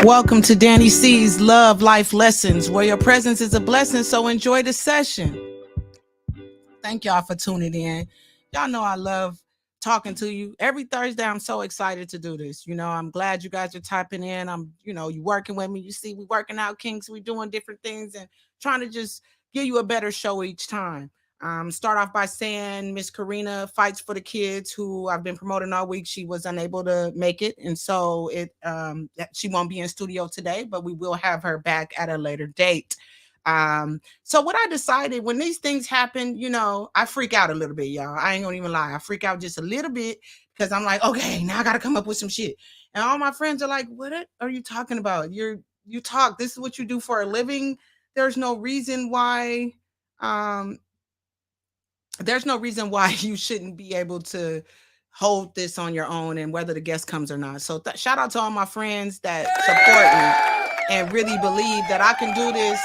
Welcome to Dani Cee's Love Life Lessons, where your presence is a blessing, so enjoy the session. Thank y'all for tuning in. Y'all know I love talking to you. Every Thursday, I'm so excited to do this. I'm glad you guys are typing in. You working with me. You see, we working out kinks. We doing different things and trying to just give you a better show each time. Start off by saying Miss Karina fights for the kids who I've been promoting all week. She was unable to make it, and so she won't be in studio today, but we will have her back at a later date. So what I decided when these things happen, I freak out a little bit, y'all. I ain't gonna even lie. I freak out just a little bit because I'm like, okay, now I gotta come up with some shit. And all my friends are like, what are you talking about? You talk. This is what you do for a living. There's no reason why you shouldn't be able to hold this on your own and whether the guest comes or not. So shout out to all my friends that support me and really believe that I can do this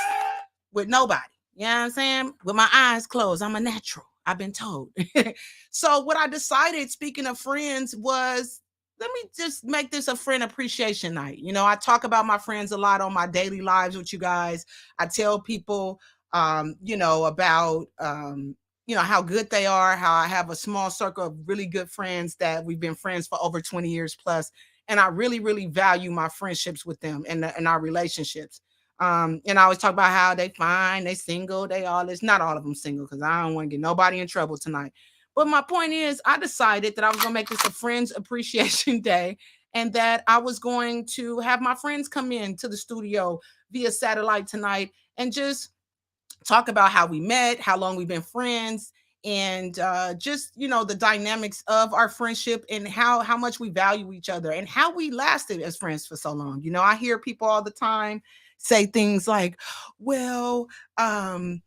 with nobody. You know what I'm saying? With my eyes closed. I'm a natural. I've been told. So what I decided, speaking of friends, was let me just make this a friend appreciation night. I talk about my friends a lot on my daily lives with you guys. I tell people, about how good they are, how I have a small circle of really good friends that we've been friends for over 20 years plus. And I really, really value my friendships with them and our relationships. And I always talk about how they fine, they single, they all this. Not all of them single, because I don't want to get nobody in trouble tonight. But my point is, I decided that I was going to make this a Friends Appreciation Day and that I was going to have my friends come in to the studio via satellite tonight and just talk about how we met, how long we've been friends, and just the dynamics of our friendship and how much we value each other and how we lasted as friends for so long. I hear people all the time say things like, well, I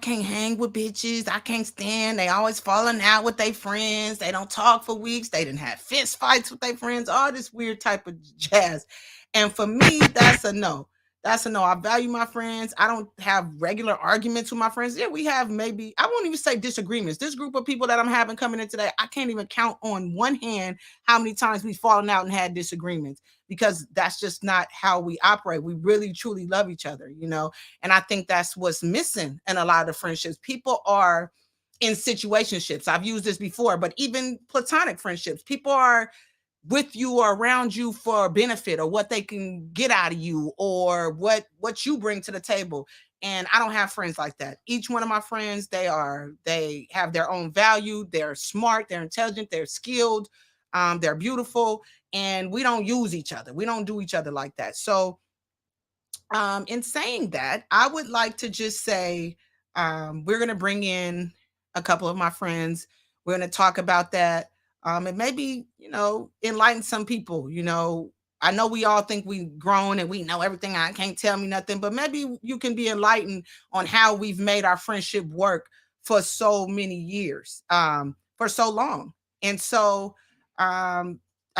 can't hang with bitches. I can't stand. They always falling out with their friends. They don't talk for weeks. They didn't have fist fights with their friends. All this weird type of jazz. And for me, that's a no. That's a no. I value my friends. I don't have regular arguments with my friends. Yeah, we have maybe, I won't even say disagreements. This group of people that I'm having coming in today, I can't even count on one hand how many times we've fallen out and had disagreements, because that's just not how we operate. We really, truly love each other, and I think that's what's missing in a lot of friendships. People are in situationships. I've used this before, but even platonic friendships, people are with you or around you for benefit or what they can get out of you or what you bring to the table. And I don't have friends like that. Each one of my friends, they have their own value. They're smart, they're intelligent, they're skilled, they're beautiful, and we don't use each other. We don't do each other like that. So in saying that, I would like to just say we're going to bring in a couple of my friends. We're going to talk about that. And maybe, enlighten some people. I know we all think we've grown and we know everything. I can't tell me nothing, but maybe you can be enlightened on how we've made our friendship work for so many years, for so long. And so I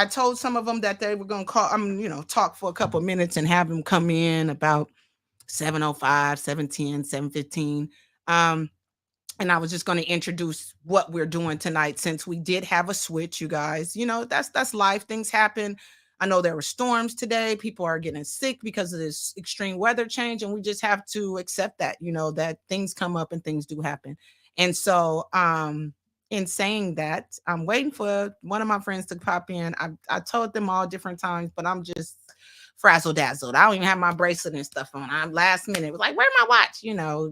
told some of them that they were going to call, talk for a couple of minutes and have them come in about 7:05, 7:10, 7:15. And I was just going to introduce what we're doing tonight, since we did have a switch, you guys. That's life. Things happen. I know there were storms today. People are getting sick because of this extreme weather change, and we just have to accept that, that things come up and things do happen. And so, in saying that, I'm waiting for one of my friends to pop in. I told them all different times, but I'm just frazzle dazzled. I don't even have my bracelet and stuff on. I'm last minute. It was like, where's my watch?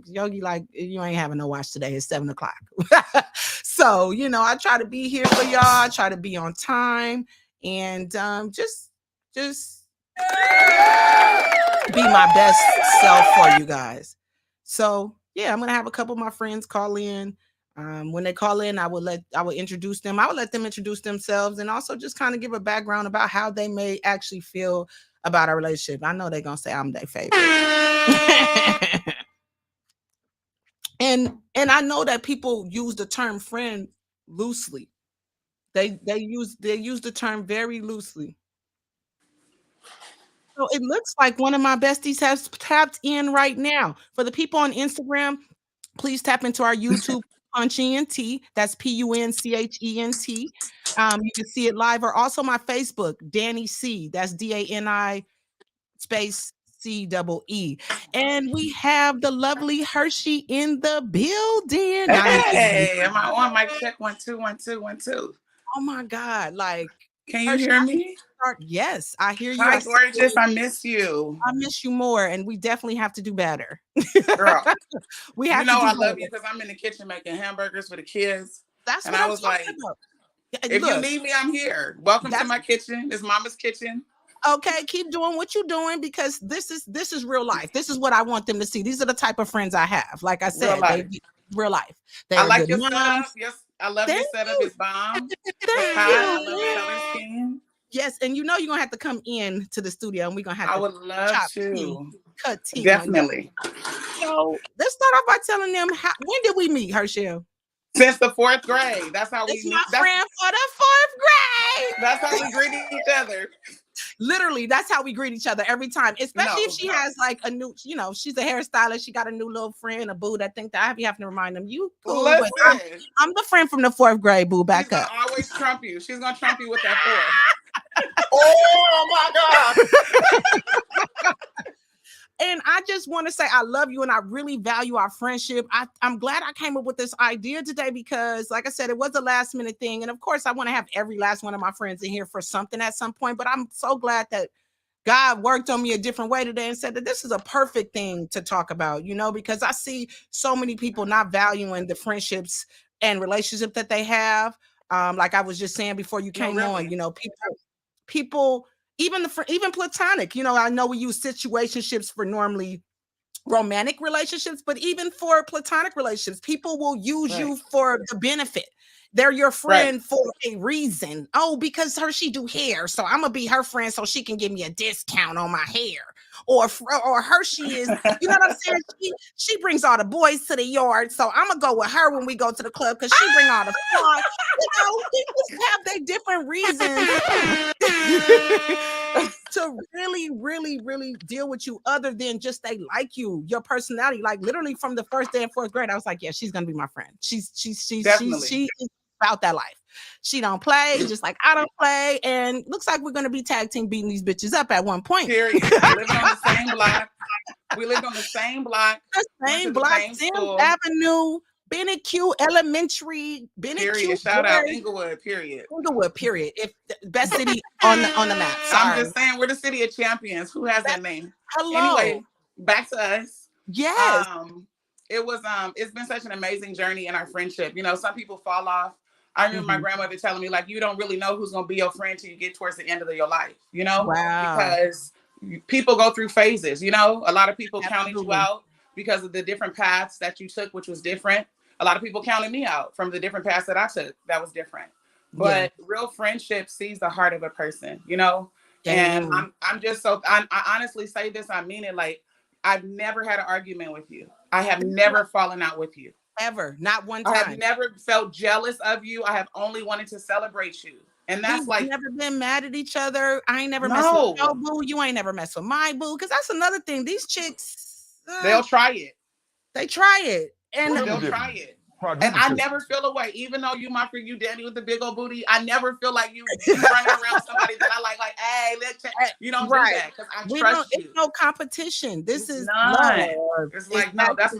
Yogi, like, you ain't having no watch today. It's 7:00. So, I try to be here for y'all. I try to be on time and just be my best self for you guys. So yeah, I'm gonna have a couple of my friends call in. When they call in, I will introduce them. I will let them introduce themselves and also just kind of give a background about how they may actually feel about our relationship. I know they're gonna say I'm their favorite. And I know that people use the term friend loosely. They use the term very loosely. So it looks like one of my besties has tapped in right now. For the people on Instagram, please tap into our YouTube PunchEnt. That's PunChent. You can see it live, or also my Facebook, Dani Cee. That's DANI space CEE. And we have the lovely Hershey in the building. Now I need to. Hey, am I on? Mic check 1 2 1 2 1 2. Oh my God! Like Can you Hershey, hear me? yes, I hear you. Hi, gorgeous. I miss you, I miss you more, and we definitely have to do better. girl. We You have to know do I love you better. because I'm in the kitchen making hamburgers for the kids, That's and what I I'm was like, talking about. Yeah, if you look, need me, I'm here. Welcome to that's my kitchen. It's Mama's kitchen. okay. Keep doing what you're doing, because this is real life. This is what I want them to see. These are the type of friends I have. Like I Real said, they life. real life. They I are like good your setup. moms. Yes, I love your Thank setup. you. It's bomb. It's Thank hot. I you. love the color scheme. Yes, and you're gonna have to come in to the studio, and we're gonna have I to would love chop tea, to. cut tea on you. Definitely. So let's start off by telling them when did we meet, Herschel? Since the fourth grade. That's how we It's my meet. That's friend for the fourth grade. that's how we greet each other. Literally, that's how we greet each other every time. Especially if No. she has like a new, she's a hairstylist. She got a new little friend, a boo that think that I have to remind them, you cool, but Listen. I'm the friend from the fourth grade, boo. She's Back gonna up. always trump you. She's gonna trump you with that four. Oh my God. And I just want to say I love you and I really value our friendship. I'm glad I came up with this idea today because, like I said, it was a last minute thing. And of course, I want to have every last one of my friends in here for something at some point. But I'm so glad that God worked on me a different way today and said that this is a perfect thing to talk about, because I see so many people not valuing the friendships and relationship that they have. Like I was just saying before you No, came on, really. people, even platonic, I know we use situationships for normally romantic relationships, but even for platonic relationships, people will use Right. you for the benefit. They're your Right. friend for a reason. Oh, because she do hair, so I'm gonna be her friend so she can give me a discount on my hair. Or Hershey is, you know what I'm saying? She brings all the boys to the yard, so I'm gonna go with her when we go to the club because she bring all the fun. People have their different reasons to really, really, really deal with you other than just they like you, your personality. Like literally from the first day in fourth grade, I was like, yeah, she's gonna be my friend. Definitely. She is about that life. She don't play, just like I don't play. And looks like we're gonna be tag team beating these bitches up at one point. Period. Living on the same block. We lived on the same block. The Went to same the block, same Sims school. Avenue, Bennett Q Elementary, Bennett Period. Q Shout out Boys, Inglewood. Period. Inglewood, period. If the best city on the map. I'm Sorry. just saying we're the city of champions. Who has that name? Hello. Anyway, back to us. Yes. It's been such an amazing journey in our friendship. Some people fall off. I remember my grandmother telling me, like, you don't really know who's going to be your friend till you get towards the end of your life, Wow. because people go through phases, a lot of people counted you Absolutely. out because of the different paths that you took, which was different. A lot of people counted me out from the different paths that I took. That was different. Yeah. But real friendship sees the heart of a person, and Amen. I'm just so, I honestly say this, I mean it, like, I've never had an argument with you. I have never fallen out with you. Ever. Not one I have time. never felt jealous of you. I have only wanted to celebrate you. And that's We've like, never been mad at each other. I ain't never messed with your no, boo. You ain't never messed with my boo. Because that's another thing. These chicks, they'll try it. they try it. And They'll try it. And I never feel away, even though you my friend, you Danny with the big old booty. I never feel like you running around somebody that I like, hey, let's check. You don't do that because I trust you. It's no competition. This is none. love. It's like, no, that's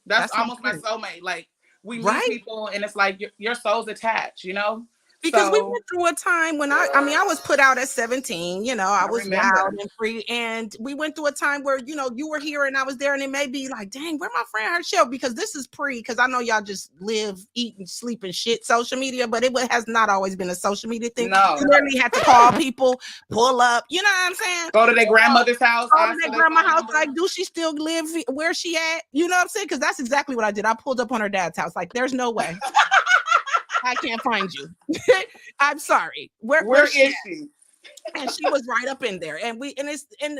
That's almost my friend. soulmate. Like, we meet Right? people and it's like your soul's attached, Because we So went through a time when I was put out at 17, I was remember. wild and free. And we went through a time where, you were here and I was there. And it may be like, dang, where my friend Herschel? Because this is because I know y'all just live, eat, and sleep and shit social media, but it has not always been a social media thing. No. You literally had to call people, pull up, you know what I'm saying? Go to their grandmother's house. Go to their grandma's house, like, do she still live where she at? You know what I'm saying? Because that's exactly what I did. I pulled up on her dad's house. Like, there's no way. I can't find you. I'm sorry. Where is she? And she was right up in there. And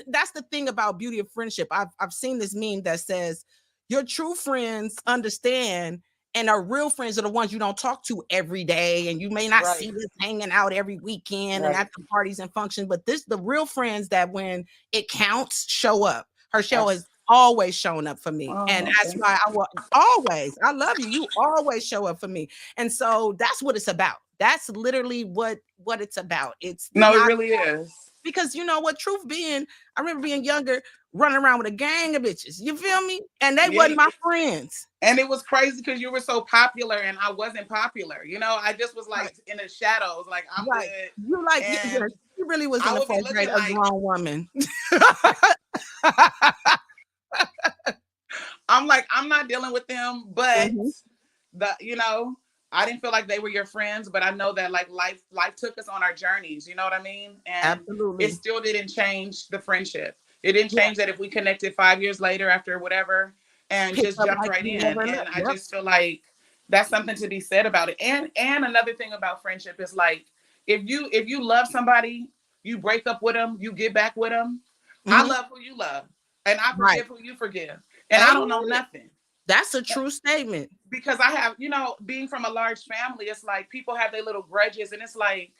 that's the thing about beauty of friendship. I've seen this meme that says, Your true friends understand, and our real friends are the ones you don't talk to every day, and you may not see us hanging out every weekend and at the parties and functions. But the real friends that when it counts show up. Her show has always shown up for me, and that's why I will always. I love you. You always show up for me, and so that's what it's about. That's literally what it's about. It's no, it really is. Because you know what, truth being, I remember being younger, running around with a gang of bitches. You feel me? And they wasn't my friends. And it was crazy because you were so popular and I wasn't popular. You know, I just was like in the shadows. Like, I'm good. You like, you really was in the first grade, a grown woman. I'm like, I'm not dealing with them, but you know, I didn't feel like they were your friends, but I know that like life took us on our journeys. You know what I mean? And it still didn't change the friendship. It didn't change that if we connected 5 years later after whatever and just jumped right in. And I just feel like that's something to be said about it. And another thing about friendship is like, if you love somebody, you break up with them, you get back with them. I love who you love, and I forgive who you forgive. And I don't know nothing. That's a true statement. Because I have, you know, being from a large family, it's like people have their little grudges, and it's like,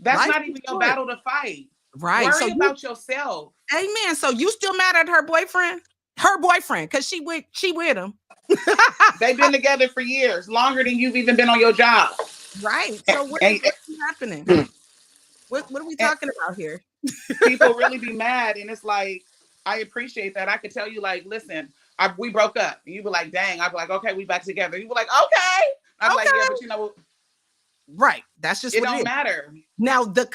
that's not even your battle to fight. Right. Worry about yourself. Amen. So you still mad at her boyfriend? Her boyfriend, because she with him. They've been together for years, longer than you've even been on your job. Right. So what's happening? What are we talking about here? People really be mad, and it's like, I appreciate that. I could tell you, like, listen, we broke up. You be like, dang. I'd be like, okay, we back together. You be like, okay. I'd be like, yeah, but you know, right. That's just it don't matter. Now the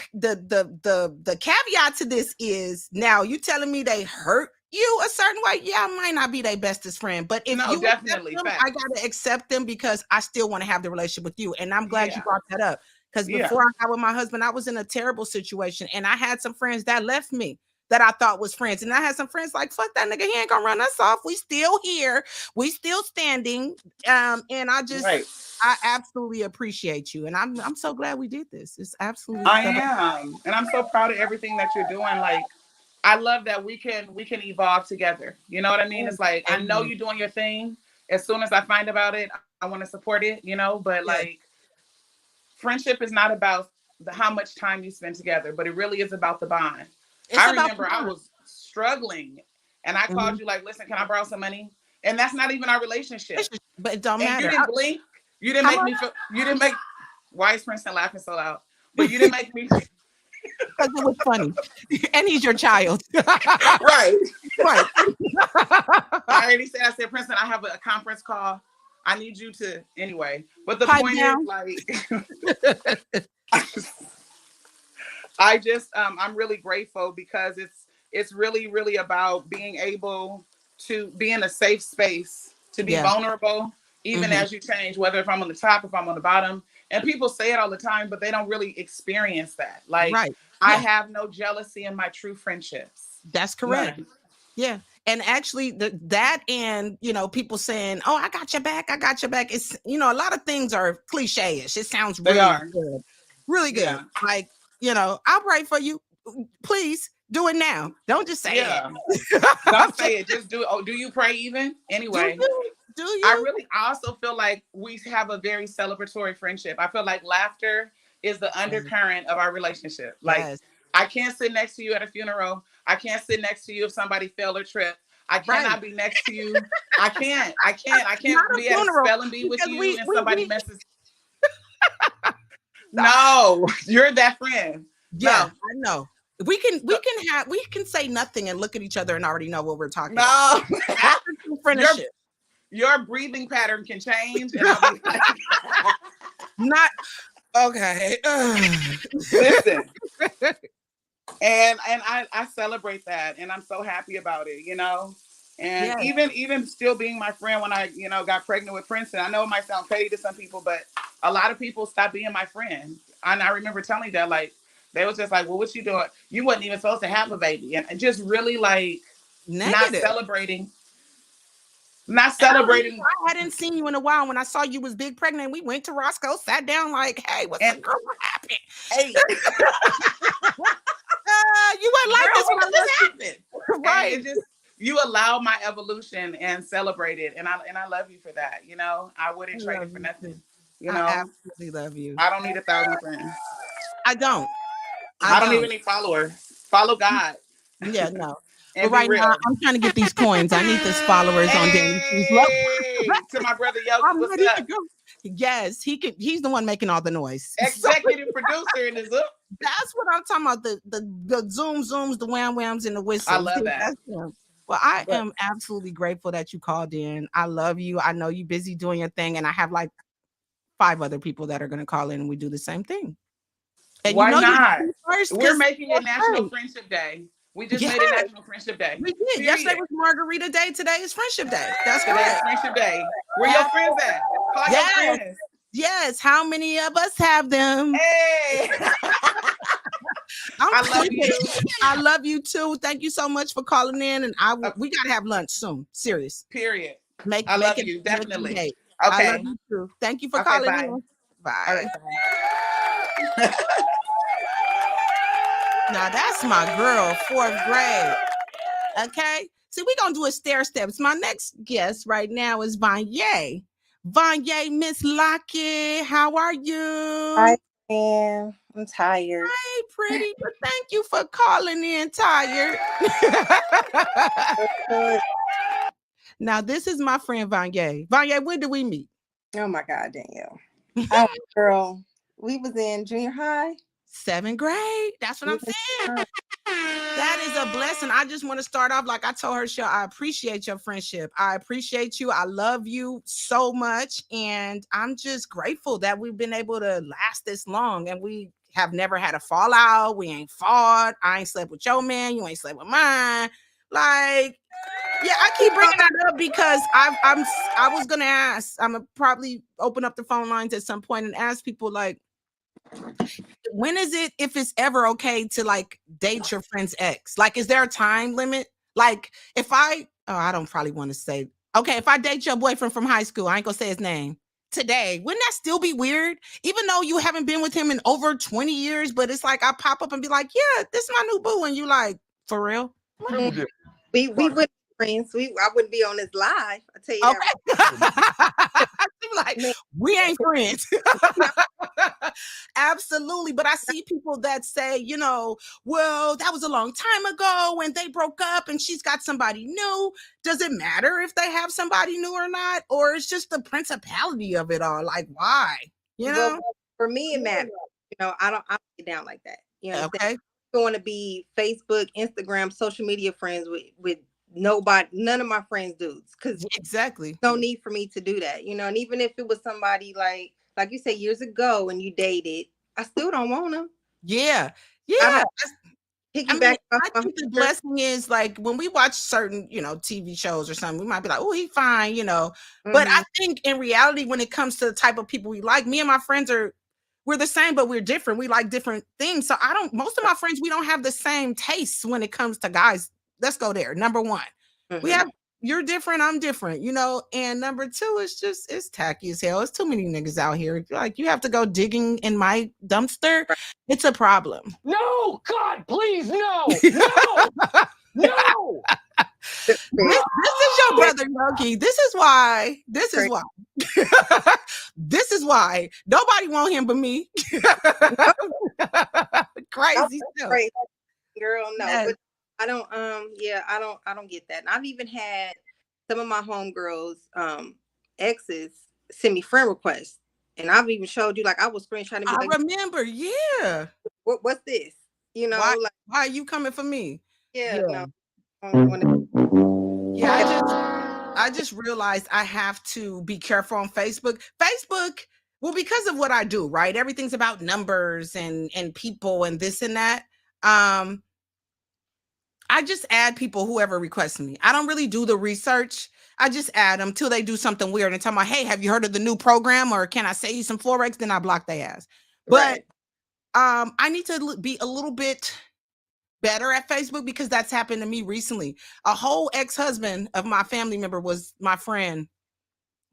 caveat to this is, now you telling me they hurt you a certain way. Yeah, I might not be their bestest friend, but if you definitely accept them, I gotta accept them because I still want to have the relationship with you. And I'm glad you brought that up, because before I got with my husband, I was in a terrible situation, and I had some friends that left me that I thought was friends. And I had some friends like, fuck that nigga, he ain't gonna run us off. We still here. We still standing. And I just, I absolutely appreciate you. And I'm so glad we did this. It's absolutely. I am. And I'm so proud of everything that you're doing. Like, I love that we can evolve together. You know what I mean? It's like, I know you're doing your thing. As soon as I find about it, I want to support it, you know, but like, friendship is not about how much time you spend together, but it really is about the bond. I remember I was struggling, and I called you like, listen, can I borrow some money? And that's not even our relationship. But it don't matter. You didn't blink. You didn't make me feel, you didn't make, why is Princeton laughing so loud? But you didn't make me. Because it was funny. And he's your child. Right. I already said, I said, Princeton, I have a conference call. I need you to, anyway. But the point is, like, I just, I'm really grateful because it's really, really about being able to be in a safe space, to be vulnerable, even as you change, whether if I'm on the top, if I'm on the bottom. And people say it all the time, but they don't really experience that. Like, I have no jealousy in my true friendships. That's correct. None. Yeah. And actually that and, you know, people saying, oh, I got your back. I got your back. It's, you know, a lot of things are cliche-ish. It sounds really good. Really good. Yeah. Like, you know, I'll pray for you. Please do it now. Don't just say it. Don't say it. Just do it. Oh, do you pray even? Anyway. Do you? I also feel like we have a very celebratory friendship. I feel like laughter is the undercurrent of our relationship. Like, I can't sit next to you at a funeral. I can't sit next to you if somebody failed a trip. I cannot be next to you. I can't be at a spelling bee with you and somebody messes. No, you're that friend. Yeah, no. I know. We can say nothing and look at each other and already know what we're talking about. No. Friendship. Your breathing pattern can change. And I'll be like, not okay. Listen. And I celebrate that, and I'm so happy about it, you know. And even still being my friend when I, you know, got pregnant with Princeton. I know it might sound petty to some people, but a lot of people stopped being my friend. And I remember telling that, like, they was just like, well, what you doing? You wasn't even supposed to have a baby. And just really like not celebrating. I hadn't seen you in a while. When I saw you was big pregnant, we went to Roscoe, sat down like, hey, what's up, girl? What happened? Hey. You weren't like this when this happened. Right. you allow my evolution and celebrate it, and I love you for that. You know, I I wouldn't trade love it for you too. nothing. You I know, absolutely love you. I don't need 1,000 friends. I don't. I I don't don't. even need followers. Follow God Yeah, no. But and be right now, real. I'm trying to get these coins. I need this followers on Dani Cee's level. Hey, to my brother Yogi, I'm what's ready to up? go. Yes, he could. He's the one making all the noise. So Executive producer in the Zoom. that's what I'm talking about. The zoom zooms, the wham whams, and the I whistles. love that. That's him. Well, I But am absolutely grateful that you called in. I love you. I know you're busy doing your thing, and I have like 5 other people that are going to call in, and we do the same thing. And you why know you're not? first We're because making it National right. Friendship Day. We just Yeah, made it National Friendship Day. we did. Yesterday Period. was Margarita Day. Today is Friendship Day. That's Today is correct. Friendship Day. Where your Ab- friends at? Call your Yes, friends. yes. How many of us have them? Hey, I'm I love kidding. you. I love you too. Thank you so much for calling in. And Uh, we gotta have lunch soon. Serious. period. Make I make love it you. make it a Definitely. date. I love Okay. you too. Thank you for Okay. calling Bye. in. All Bye. right. Bye. Now that's my girl, 4th grade. Okay. See, we're gonna do a stair steps. My next guest right now is Vanya. Vanya, Miss Lockett, how are Hi, you? man. I'm tired. Hey, pretty, but thank you for calling in tired. Good. Now, this is my friend Vanya. Vanya, when did we meet? Oh my God, Danielle. Oh, girl, we was in junior high. 7th grade. That's what We I'm was in saying. junior That is a blessing. I just want to start off like I told her, Shell, I appreciate your friendship. I appreciate you. I love you so much. And I'm just grateful that we've been able to last this long and we have never had a fallout. We ain't fought. I ain't slept with your man. You ain't slept with mine. Like, yeah, I keep bringing high. that up because I was gonna ask. I'm gonna probably open up the phone lines at some point and ask people like, when is it, if it's ever okay to like date your friend's ex? Like, is there a time limit? Like, if I don't probably want to say, okay, if I date your boyfriend from high school, I ain't gonna say his name today, wouldn't that still be weird? Even though you haven't been with him in over 20 years, but it's like I pop up and be like, yeah, this is my new boo. And you like, for real? Mm, we wouldn't be friends. I wouldn't be on this live. I tell you that right. Okay. I'm like, Man, we ain't friends. Absolutely. But I see people that say, well, that was a long time ago when they broke up and she's got somebody new. Does it matter if they have somebody new or not? Or it's just the principality of it all? Like, why? You well, know? for me, it matters. I don't get down like that. You understand? Okay. I'm going to be Facebook, Instagram, social media friends with nobody, none of my friends dudes, because Exactly. no need for me to do that. And even if it was somebody like you said years ago and you dated, I still don't want them. Yeah. I Yeah. don't I mean, piggyback off I my think the sister. blessing is like when we watch certain, TV shows or something, we might be like, oh, he's fine. But I Mhm. think in reality, when it comes to the type of people we like, me and my friends we're the same, but we're different. We like different things. So most of my friends, we don't have the same tastes when it comes to guys. Let's go there. Number one, Mhm. you're different, I'm different. And number two, it's tacky as hell. It's too many niggas out here. Like, you have to go digging in my dumpster. Right. It's a problem. No, God, please, no, no, no. This is your brother Yogi. This is why. This is Crazy. why. This is why nobody want him but me. I'm Crazy stuff. crazy, girl. No, Yes. but I don't. Yeah, I don't get that. And I've even had some of my homegirls, exes, send me friend requests, and I've even showed you. Like, I was screenshotting and be I like, remember. Yeah. What's this? Why? Like, Why are you coming for me? yeah, Yeah. no. I don't Yeah. I just realized I have to be careful on Facebook. Facebook. Well, because of what I do, right? Everything's about numbers and people and this and that. Um, I just add people whoever requests me. I don't really do the research. I just add them till they do something weird and tell me, hey, have you heard of the new program or can I say you some Forex? Then I block their ass. But right. I need to be a little bit better at Facebook because that's happened to me recently. A whole ex-husband of my family member was my friend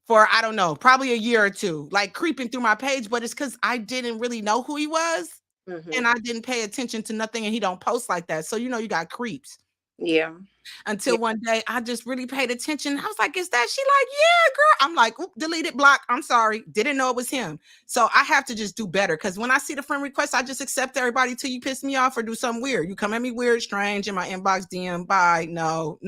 for, I don't know, probably a year or two, like creeping through my page, but it's because I didn't really know who he was Mm-hmm. and I didn't pay attention to nothing and he don't post like that. So, you got creeps. Yeah. Until one day I just really paid attention. I was like, is that? She like, yeah, girl. I'm like, oop, deleted, block. I'm sorry. Didn't know it was him. So I have to just do better. Because when I see the friend request, I just accept everybody till you piss me off or do something weird. You come at me weird, strange in my inbox, DM, bye. No.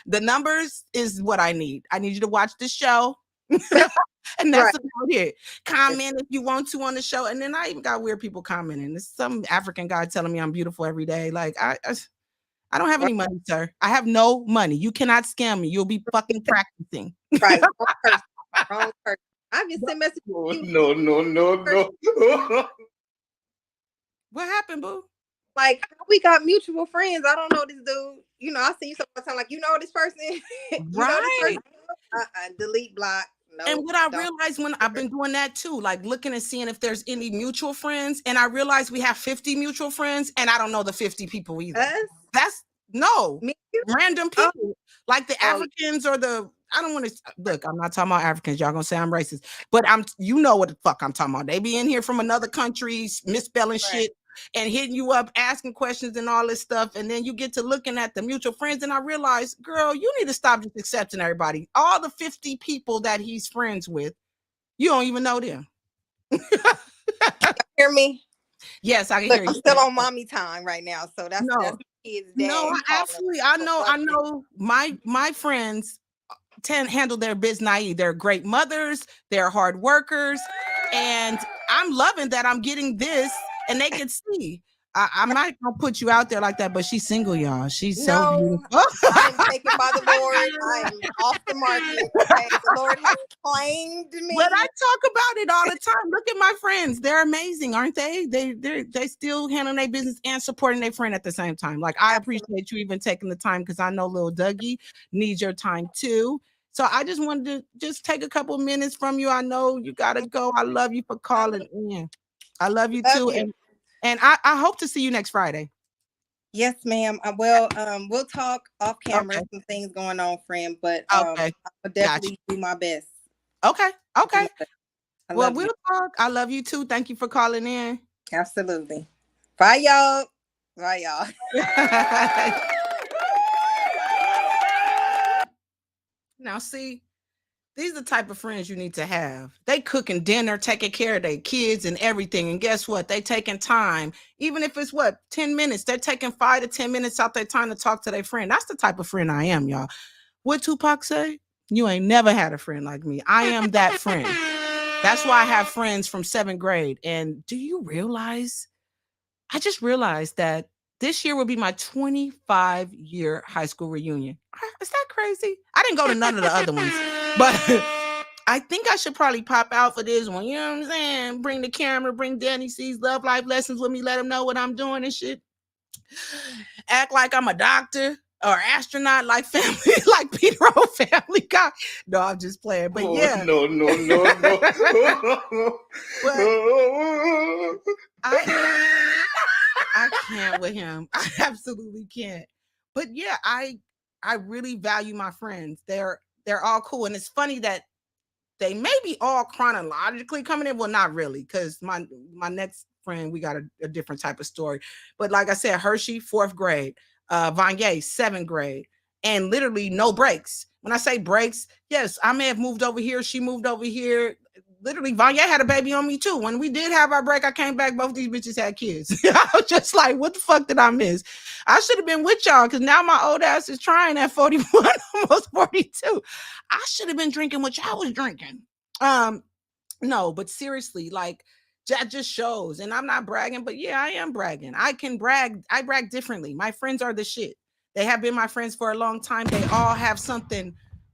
The numbers is what I need. I need you to watch the show. And that's about it. Comment if you want to on the show. And then I even got weird people commenting. There's some African guy telling me I'm beautiful every day. Like, I don't have any money, sir. I have no money. You cannot scam me. You'll be fucking practicing. Right. Wrong person. Wrong person. I've been sending messages. No. What happened, boo? Like, we got mutual friends. I don't know this dude. You know, I see you sometimes like, you know this person. Right. Delete, block. No, and what I realized when I've been doing that too, like looking and seeing if there's any mutual friends, and I realized we have 50 mutual friends, and I don't know the 50 people either. That's random people, like the Africans or the. I don't want to look. I'm not talking about Africans. Y'all gonna say I'm racist, but you know what the fuck I'm talking about. They be in here from another country, misspelling shit and hitting you up, asking questions and all this stuff. And then you get to looking at the mutual friends, and I realize, girl, you need to stop just accepting everybody. All the 50 people that he's friends with, you don't even know them. Hear me? Yes, I can hear you. I'm still on mommy time right now, so that's kids' dad. No, absolutely. I know. My friends handle their business. They're great mothers. They're hard workers, and I'm loving that I'm getting this. And they can see. I might not put you out there like that, but she's single, y'all. She's so beautiful. I'm taken by the Lord. I'm off the market. Okay? The Lord has claimed me. But I talk about it all the time. Look at my friends. They're amazing, aren't they? They still handling their business and supporting their friend at the same time. Like, I appreciate you even taking the time, because I know little Dougie needs your time too. So I just wanted to just take a couple minutes from you. I know you gotta go. I love you for calling in. I love you too. And I hope to see you next Friday. Yes, ma'am. We'll talk off camera. Some things going on, friend, but I'll definitely do my best. Okay. Well, we'll talk. I love you too. Thank you for calling in. Absolutely. Bye, y'all. Now, see, these are the type of friends you need to have. They cooking dinner, taking care of their kids and everything. And guess what? They taking time. Even if it's 10 minutes, they're taking 5 to 10 minutes out their time to talk to their friend. That's the type of friend I am, y'all. What Tupac say? You ain't never had a friend like me. I am that friend. That's why I have friends from 7th grade. And do you realize? I just realized that this year will be my 25-year high school reunion. Is that crazy? I didn't go to none of the other ones, but I think I should probably pop out for this one. You know what I'm saying? Bring the camera, bring Dani Cee's Love Life Lessons with me, let them know what I'm doing and shit. Act like I'm a doctor or astronaut, like family, like Peter O Family Guy. No, I'm just playing. But yeah. No. I can't with him. I absolutely can't. But yeah, I really value my friends. They're all cool. And it's funny that they may be all chronologically coming in. Well, not really, because my next friend, we got a different type of story. But like I said, Hershey, 4th grade, Vanya, 7th grade, and literally no breaks. When I say breaks, yes, I may have moved over here. She moved over here. Literally, Vanya had a baby on me too. When we did have our break, I came back. Both these bitches had kids. I was just like, what the fuck did I miss? I should have been with y'all, because now my old ass is trying at 41, almost 42. I should have been drinking what y'all was drinking. No, but seriously, like, that just shows. And I'm not bragging, but yeah, I am bragging. I can brag. I brag differently. My friends are the shit. They have been my friends for a long time. They all have something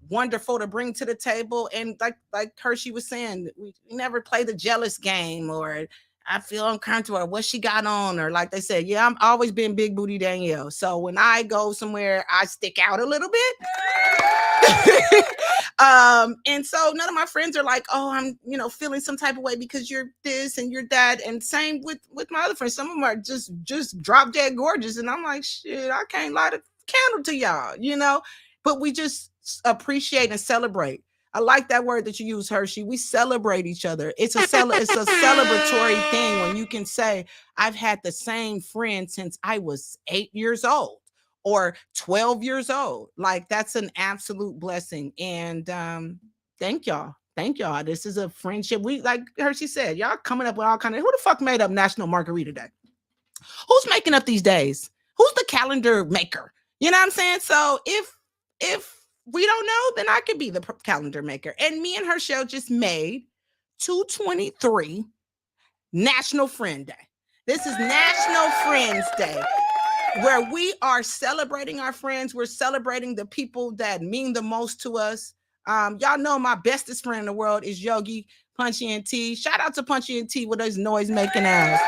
wonderful to bring to the table. And like Hershey was saying, we never play the jealous game, or I feel uncomfortable, or what she got on, or like they said, yeah, I'm always been big booty Danielle. So when I go somewhere, I stick out a little bit. And so none of my friends are like, oh, I'm feeling some type of way because you're this and you're that. And same with my other friends. Some of them are just drop dead gorgeous, and I'm like, shit, I can't light a candle to y'all, but we just appreciate and celebrate. I like that word that you use, Hershey. We celebrate each other. It's a celebratory thing when you can say, I've had the same friend since I was 8 years old, or 12 years old. Like, that's an absolute blessing. And thank y'all. Thank y'all. This is a friendship. We, like Hershey said, y'all coming up with all kind of, who the fuck made up National Margarita Day? Who's making up these days? Who's the calendar maker? You know what I'm saying? So if we don't know, then I could be the calendar maker. And me and Herschel just made 223 National Friend Day. This is National Friends Day, where we are celebrating our friends. We're celebrating the people that mean the most to us. Y'all know my bestest friend in the world is Yogi PunchEnt. Shout out to PunchEnt with his noise making ass.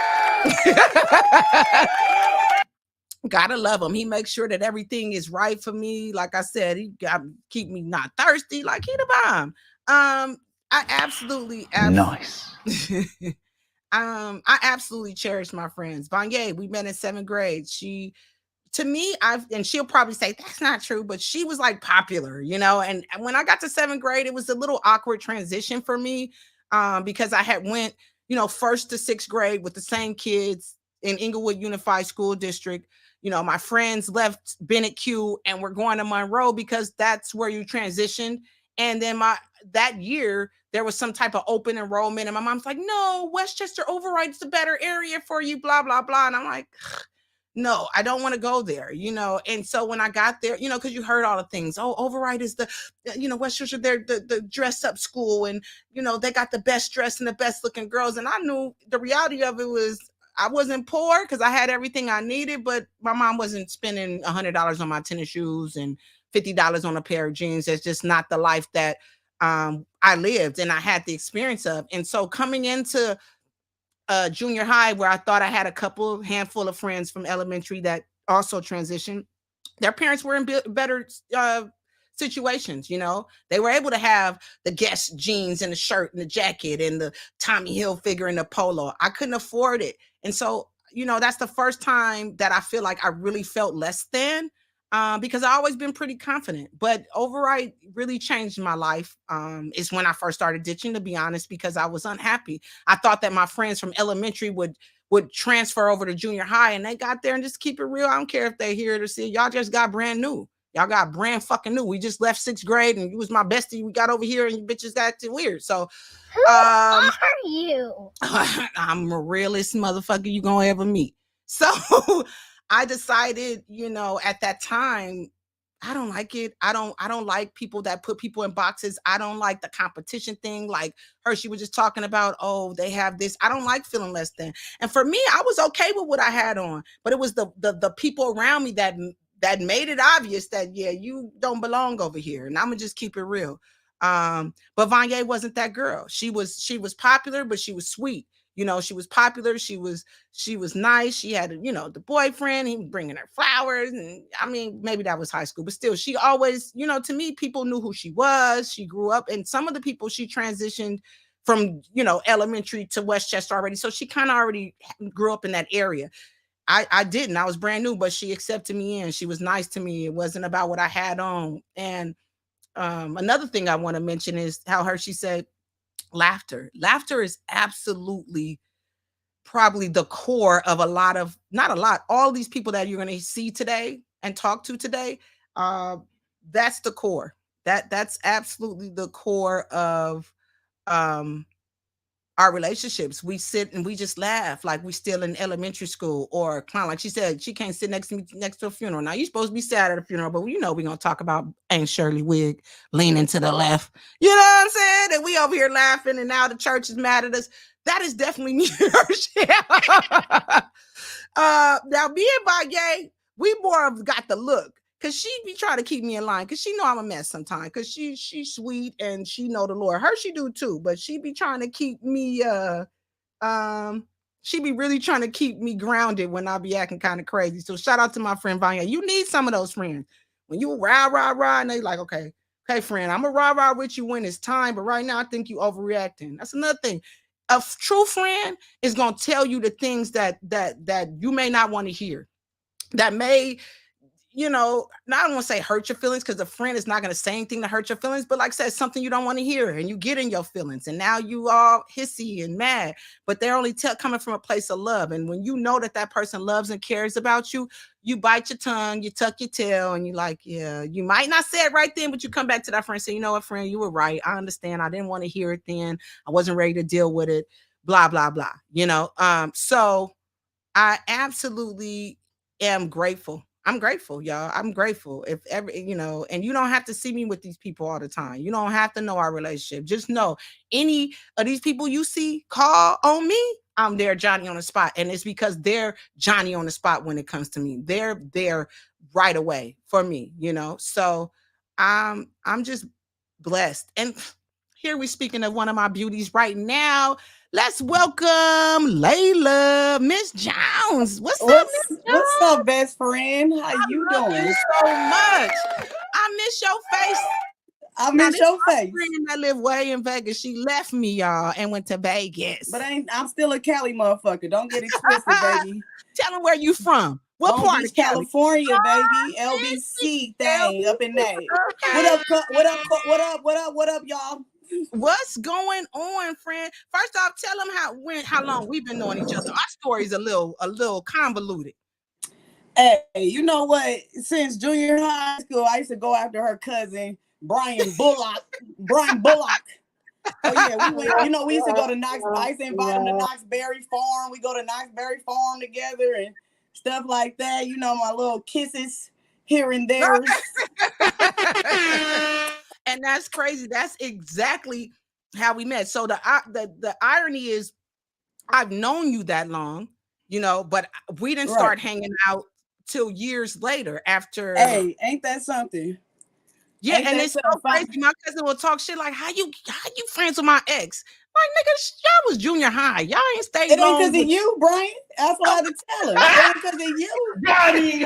Gotta love him. He makes sure that everything is right for me. Like I said, he got keep me not thirsty. Like, he the bomb. I absolutely nice. I absolutely cherish my friends. Vanya, we met in 7th grade. She, to me, and she'll probably say that's not true, but she was like popular, you know. And when I got to 7th grade, it was a little awkward transition for me, because I had went, you know, 1st to 6th grade with the same kids in Inglewood Unified School District. You know, my friends left Bennett Q and were going to Monroe because that's where you transitioned. And then that year there was some type of open enrollment, and my mom's like, "No, Westchester Override is the better area for you." Blah blah blah. And I'm like, no, I don't want to go there, you know. And so when I got there, you know, because you heard all the things. Oh, Override is the, you know, Westchester, they're the dress up school, and you know they got the best dressed and the best looking girls. And I knew the reality of it was I wasn't poor because I had everything I needed, but my mom wasn't spending $100 on my tennis shoes and $50 on a pair of jeans. That's just not the life that I lived and I had the experience of. And so coming into junior high, where I thought I had a handful of friends from elementary that also transitioned, their parents were in better situations. You know, they were able to have the Guess jeans and the shirt and the jacket and the Tommy Hilfiger and the polo. I couldn't afford it. And so, you know, that's the first time that I feel like I really felt less than, because I've always been pretty confident. But Override really changed my life. Is when I first started ditching, to be honest, because I was unhappy. I thought that my friends from elementary would transfer over to junior high, and they got there. And just keep it real, I don't care if they hear it or see it. Y'all just got brand new. Y'all got brand fucking new. We just left 6th grade, and you was my bestie. We got over here, and you bitches got acting weird. So, who are you? I'm a realest motherfucker you gonna ever meet. So I decided, you know, at that time, I don't like it. I don't like people that put people in boxes. I don't like the competition thing. Like Hershey was just talking about, oh, they have this. I don't like feeling less than. And for me, I was okay with what I had on, but it was the people around me that made it obvious that, yeah, you don't belong over here. And I'm gonna just keep it real. But Vanya wasn't that girl. She was popular, but she was sweet. You know, she was popular. She was nice. She had, you know, the boyfriend. He was bringing her flowers, and I mean, maybe that was high school, but still, she always, you know, to me, people knew who she was. She grew up, and some of the people she transitioned from, you know, elementary to Westchester already, so she kind of already grew up in that area. I didn't. I was brand new, but she accepted me in. She was nice to me. It wasn't about what I had on. And another thing I want to mention is how Hershey said laughter. Laughter is absolutely probably the core of all these people that you're going to see today and talk to today. That's the core. That's absolutely the core of our relationships. We sit and we just laugh like we still in elementary school, or clown. Like she said, she can't sit next to me next to a funeral. Now you're supposed to be sad at a funeral, but you know we're gonna talk about Aunt Shirley Wig leaning to the left. You know what I'm saying? And we over here laughing, and now the church is mad at us. That is definitely me. Now me and Bagay, we more of got the look. Cause she be trying to keep me in line, cause she know I'm a mess sometimes. Cause she's sweet and she know the Lord. She do too, but she be trying to keep me she be really trying to keep me grounded when I be acting kind of crazy. So shout out to my friend Vanya. You need some of those friends. When you rah, and they like, okay, friend, I'm a rah with you when it's time, but right now I think you overreacting. That's another thing. A true friend is gonna tell you the things that you may not want to hear. That may you know, I don't want to say hurt your feelings because a friend is not going to say anything to hurt your feelings, but like I said, something you don't want to hear and you get in your feelings and now you all hissy and mad, but they're only coming from a place of love. And when you know that that person loves and cares about you, you bite your tongue, you tuck your tail, and you're like, yeah, you might not say it right then, but you come back to that friend and say, you know what, friend, you were right. I understand. I didn't want to hear it then. I wasn't ready to deal with it, blah, blah, blah, you know? So I absolutely am grateful. I'm grateful, y'all. I'm grateful. If ever, you know, and you don't have to see me with these people all the time. You don't have to know our relationship. Just know any of these people you see call on me, I'm there Johnny on the spot. And it's because they're Johnny on the spot when it comes to me. They're there right away for me, you know. So I'm just blessed. And here we speaking of one of my beauties right now. Let's welcome Layla, Miss Jones. What's up, Miss Jones? What's up, best friend? How you love doing? you so much. I miss your face. I miss your face. Friend that live way in Vegas. She left me, y'all, and went to Vegas. But I'm still a Cali motherfucker. Don't get it twisted, baby. Tell them where you from. What Long part Beach, of Cali? California, baby. LBC thing up in there. What up, y'all? What's going on, friend? First off, tell them how long we've been knowing each other. Our story's a little convoluted. Hey, you know what? Since junior high school, I used to go after her cousin, Brian Bullock. Oh yeah, we used to go to Knox. I used to invite him to Knoxberry Farm. We go to Knoxberry Farm together and stuff like that. You know, my little kisses here and there. And that's crazy. That's exactly how we met. So the irony is, I've known you that long, you know, but we didn't start hanging out till years later after. Hey, ain't that something? Yeah, and it's so crazy. My cousin will talk shit like, how you friends with my ex? Like, nigga, y'all was junior high. Y'all ain't stayed It long. Ain't because of you, Brian. That's what I had to tell him. It ain't because of you.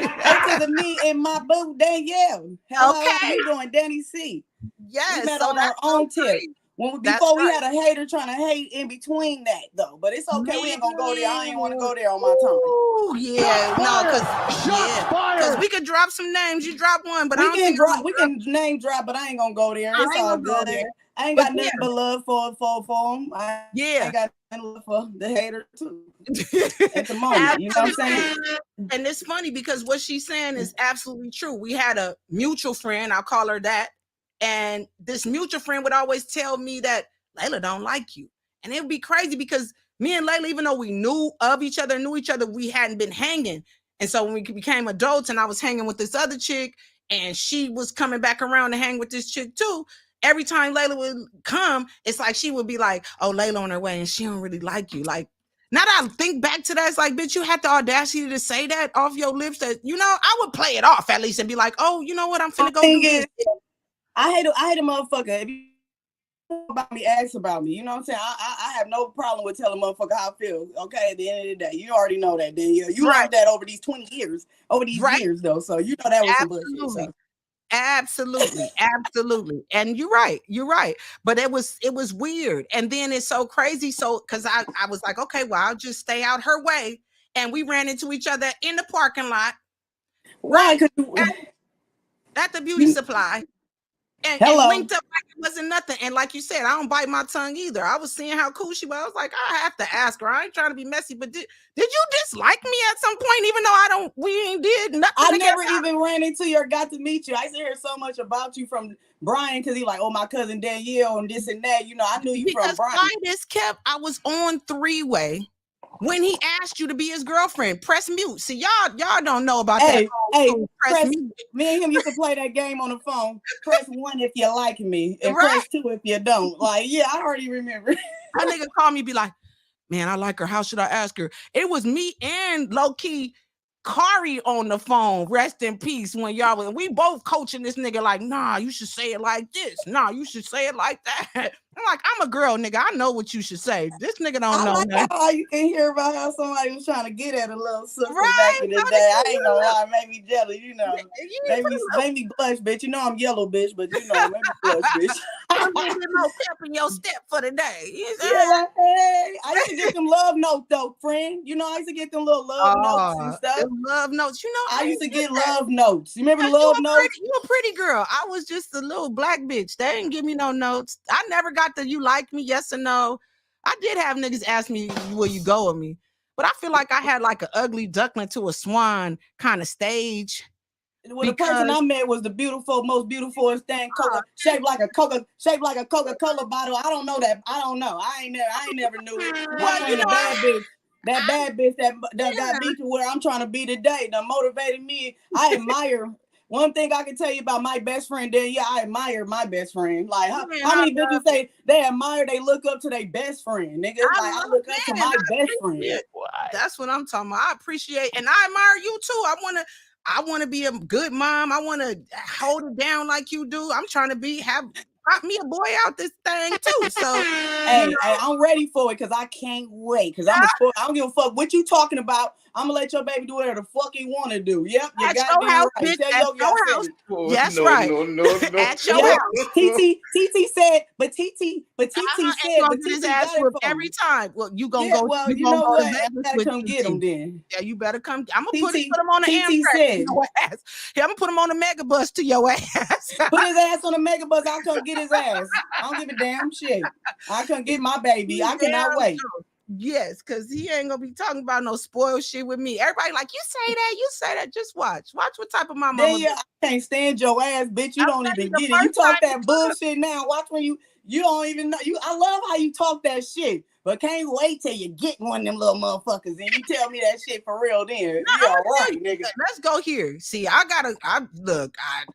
It's because of me and my boo, Danielle. How you doing, Dani Cee? Yes. We met on our own tip. Before we had a hater trying to hate in between that, though. But it's okay. We ain't going to go there. I ain't want to go there on my time. Oh, yeah. No, because we could drop some names. You drop one, but we can name drop, but I ain't going to go there. It's all good. I ain't got nothing but love for them. I ain't got nothing love for the hater, too. At the moment, you know what I'm saying? And it's funny because what she's saying is absolutely true. We had a mutual friend, I'll call her that. And this mutual friend would always tell me that Layla don't like you. And it would be crazy because me and Layla, even though we knew each other, we hadn't been hanging. And so when we became adults and I was hanging with this other chick and she was coming back around to hang with this chick too, every time Layla would come, it's like she would be like, oh, Layla on her way and she don't really like you. Like, now that I think back to that, it's like, bitch, you had the audacity to say that off your lips that, you know, I would play it off at least and be like, oh, you know what, I'm finna go do this. I hate a motherfucker. If you about me, ask about me. You know what I'm saying? I have no problem with telling a motherfucker how I feel. Okay, at the end of the day, you already know that. Then you learned that over these 20 years, years though. So you know that was some bullshit. So. Absolutely. And you're right. But it was weird. And then it's so crazy. So because I was like, okay, well, I'll just stay out her way. And we ran into each other in the parking lot. Why? At the beauty supply. And linked up like it wasn't nothing. And like you said, I don't bite my tongue either. I was seeing how cool she was. I was like, I have to ask her. I ain't trying to be messy, but did you dislike me at some point, even though we ain't did nothing? I never even ran into you or got to meet you. I used to hear so much about you from Brian because he like, oh, my cousin Danielle and this and that. You know, I knew you from Brian. I was on three-way when he asked you to be his girlfriend. Press mute. See, y'all don't know about that. Press mute. Me and him used to play that game on the phone. Press 1 if you like me, and press 2 if you don't. Like, yeah, I already remember. That nigga called me, be like, man, I like her. How should I ask her? It was me and low-key Kari on the phone. Rest in peace. When we both coaching this nigga like, nah, you should say it like this. Nah, you should say it like that. I'm like, I'm a girl, nigga. I know what you should say. This nigga don't know nothing. How you can hear about how somebody was trying to get at a little sister back in the day. I ain't gonna lie, it made me jealous, you know. Made me blush, bitch. You know I'm yellow, bitch, but you know, made me blush, bitch. a little bit more pep in your step for the day. Yeah, like, hey, I used to get them love notes though, friend. You know, I used to get them little love notes and stuff. Love notes. You know, I used to get love notes. You remember the love notes? You a pretty girl. I was just a little black bitch. They didn't give me no notes. I never got the you like me, yes or no. I did have niggas ask me, will you go with me? But I feel like I had like an ugly duckling to a swan kind of stage. Well, the person I met was the most beautiful thing, shaped like a Coca-Cola bottle. I don't know that. I don't know. I ain't never knew it. Well, you know, that bad bitch that got me to where I'm trying to be today. That motivated me. I admire. One thing I can tell you about my best friend, then I admire my best friend. Like how many bitches say they admire, they look up to their best friend, nigga? I look up to my best friend. That's what I'm talking about. I appreciate and I admire you too. I want to be a good mom. I want to hold it down like you do. I'm trying to have me a boy out this thing too. So hey, I'm ready for it because I can't wait. Because I don't give a fuck what you talking about. I'm gonna let your baby do whatever the fuck he want to do. Yep, you got house, right. Tell your house. Yes, right. No. At your house. TT said, but TT said, his ass whipped every time. Well, you gonna go. Well, you know what? I gotta come get him then. Yeah, you better come. I'm gonna put him on the Amtrak. I'm gonna put him on the megabus to your ass. Put his ass on the megabus. I'll come get his ass. I don't give a damn shit. I come get my baby. I cannot wait. Yes, because he ain't gonna be talking about no spoiled shit with me. Everybody like, you say that. Just watch what type of my mama. I can't stand your ass, bitch. You don't even get it. You talk that bullshit now. Watch when you don't even know. I love how you talk that shit, but can't wait till you get one of them little motherfuckers and you tell me that shit for real. Then you all right, nigga. Let's go here. See, I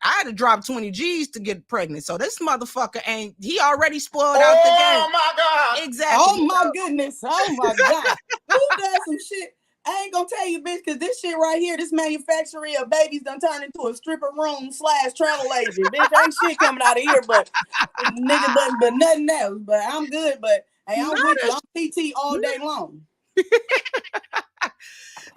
had to drop 20 G's to get pregnant, so this motherfucker he already spoiled out the game. Oh my god! Exactly. Oh my goodness. Oh my god. Who does some shit? I ain't gonna tell you, bitch, because this shit right here, this manufacturing of babies done turned into a stripper room / travel agent. Bitch, ain't shit coming out of here, but nigga, but nothing else. But I'm good. But hey, I'm with you. I'm PT all day long.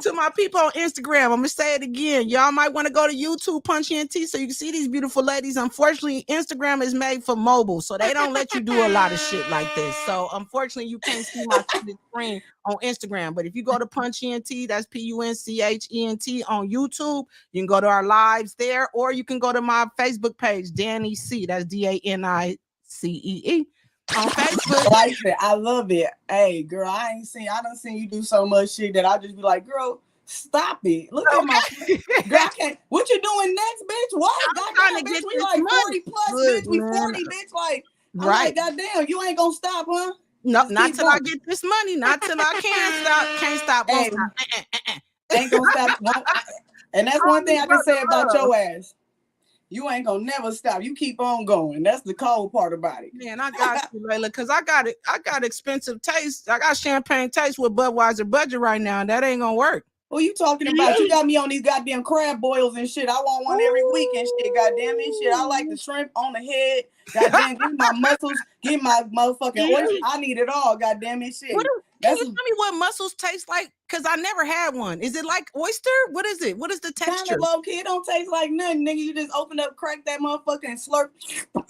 To my people on Instagram, I'm gonna say it again. Y'all might want to go to YouTube, PunchEnt, so you can see these beautiful ladies. Unfortunately, Instagram is made for mobile, so they don't let you do a lot of shit like this. So unfortunately, you can't see my screen on Instagram. But if you go to PunchEnt, that's PunchEnt on YouTube, you can go to our lives there, or you can go to my Facebook page, Dani Cee. That's DANICEE. On Facebook. I love it. Hey, girl, I done seen you do so much shit that I just be like, girl, stop it. Look at my girl. I can't. What you doing next, bitch? What? Goddamn, bitch, we like 40 plus, bitch. We 40, bitch. Like, I'm like, goddamn, you ain't gonna stop, huh? No, not till I get this money. Not till I can't stop. Won't stop. Ain't gonna stop. And that's one thing I can say about your ass. You ain't gonna never stop. You keep on going. That's the cold part about it. Man, I got you, Layla, because I got expensive taste. I got champagne taste with Budweiser budget right now, and that ain't gonna work. What you talking about? You got me on these goddamn crab boils and shit. I want one every week and shit. Goddamn it, shit. I like the shrimp on the head. Goddamn, give me my muscles. Give my motherfucking oyster. I need it all. Goddamn it, shit. Can you tell me what mussels taste like? Because I never had one. Is it like oyster? What is it? What is the texture? Kind of low key. It don't taste like nothing, nigga. You just open up, crack that motherfucker, and slurp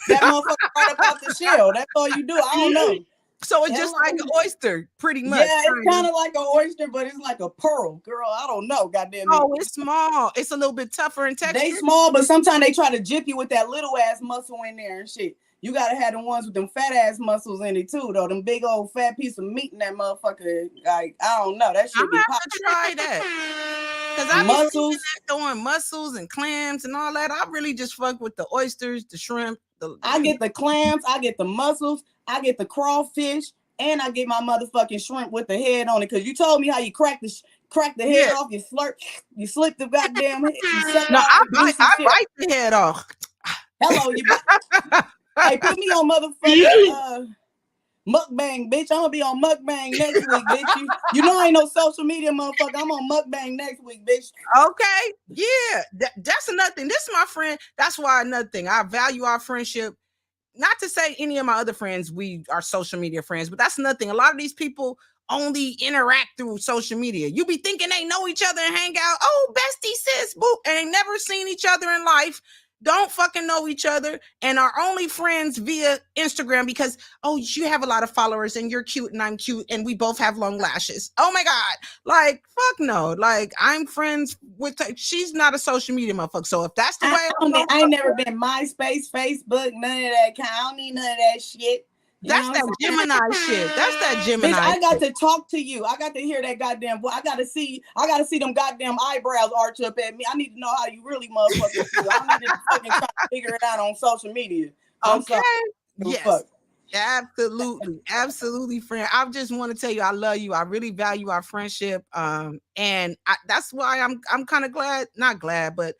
that motherfucker right up out the shell. That's all you do. I don't know. So it's just like an oyster, pretty much. Yeah, it's kind of like an oyster, but it's like a pearl. Girl, I don't know. Goddamn. Oh, it's small. It's a little bit tougher in texture. They small, but sometimes they try to jip you with that little ass muscle in there and shit. You gotta have the ones with them fat ass muscles in it too, though. Them big old fat piece of meat in that motherfucker. Like, I don't know. That shit be pop. To try that. Because I be throwing mussels and clams and all that. I really just fuck with the oysters, the shrimp. I get the clams, I get the mussels, I get the crawfish, and I get my motherfucking shrimp with the head on it. Because you told me how you crack the head off, you slurp, you slip the goddamn head. I bite the head off. Hello, you. Hey, put me on motherfucking mukbang, bitch. I'm gonna be on mukbang next week, bitch. You know I ain't no social media motherfucker. I'm on mukbang next week, bitch. Okay, yeah, that's another thing. This is my friend. That's why another thing. I value our friendship. Not to say any of my other friends, we are social media friends, but that's another thing. A lot of these people only interact through social media. You be thinking they know each other and hang out. Oh, bestie, sis, boo, and they never seen each other in life. don't fucking know each other and are only friends via Instagram because, oh, you have a lot of followers and you're cute and I'm cute and we both have long lashes. Oh my God. Like, fuck no. Like, I'm friends with, she's not a social media motherfucker. So if that's the way I ain't never been MySpace, Facebook, none of that kind. I don't need none of that shit. That's that Gemini shit. That's that Gemini. Bitch, I got to talk to you. I got to hear that goddamn voice. I got to see them goddamn eyebrows arch up at me. I need to know how you really motherfuckers feel. I don't need to fucking try to figure it out on social media. Okay. Yes. Absolutely. Absolutely, friend. I just want to tell you I love you. I really value our friendship. And that's why I'm kind of glad, not glad, but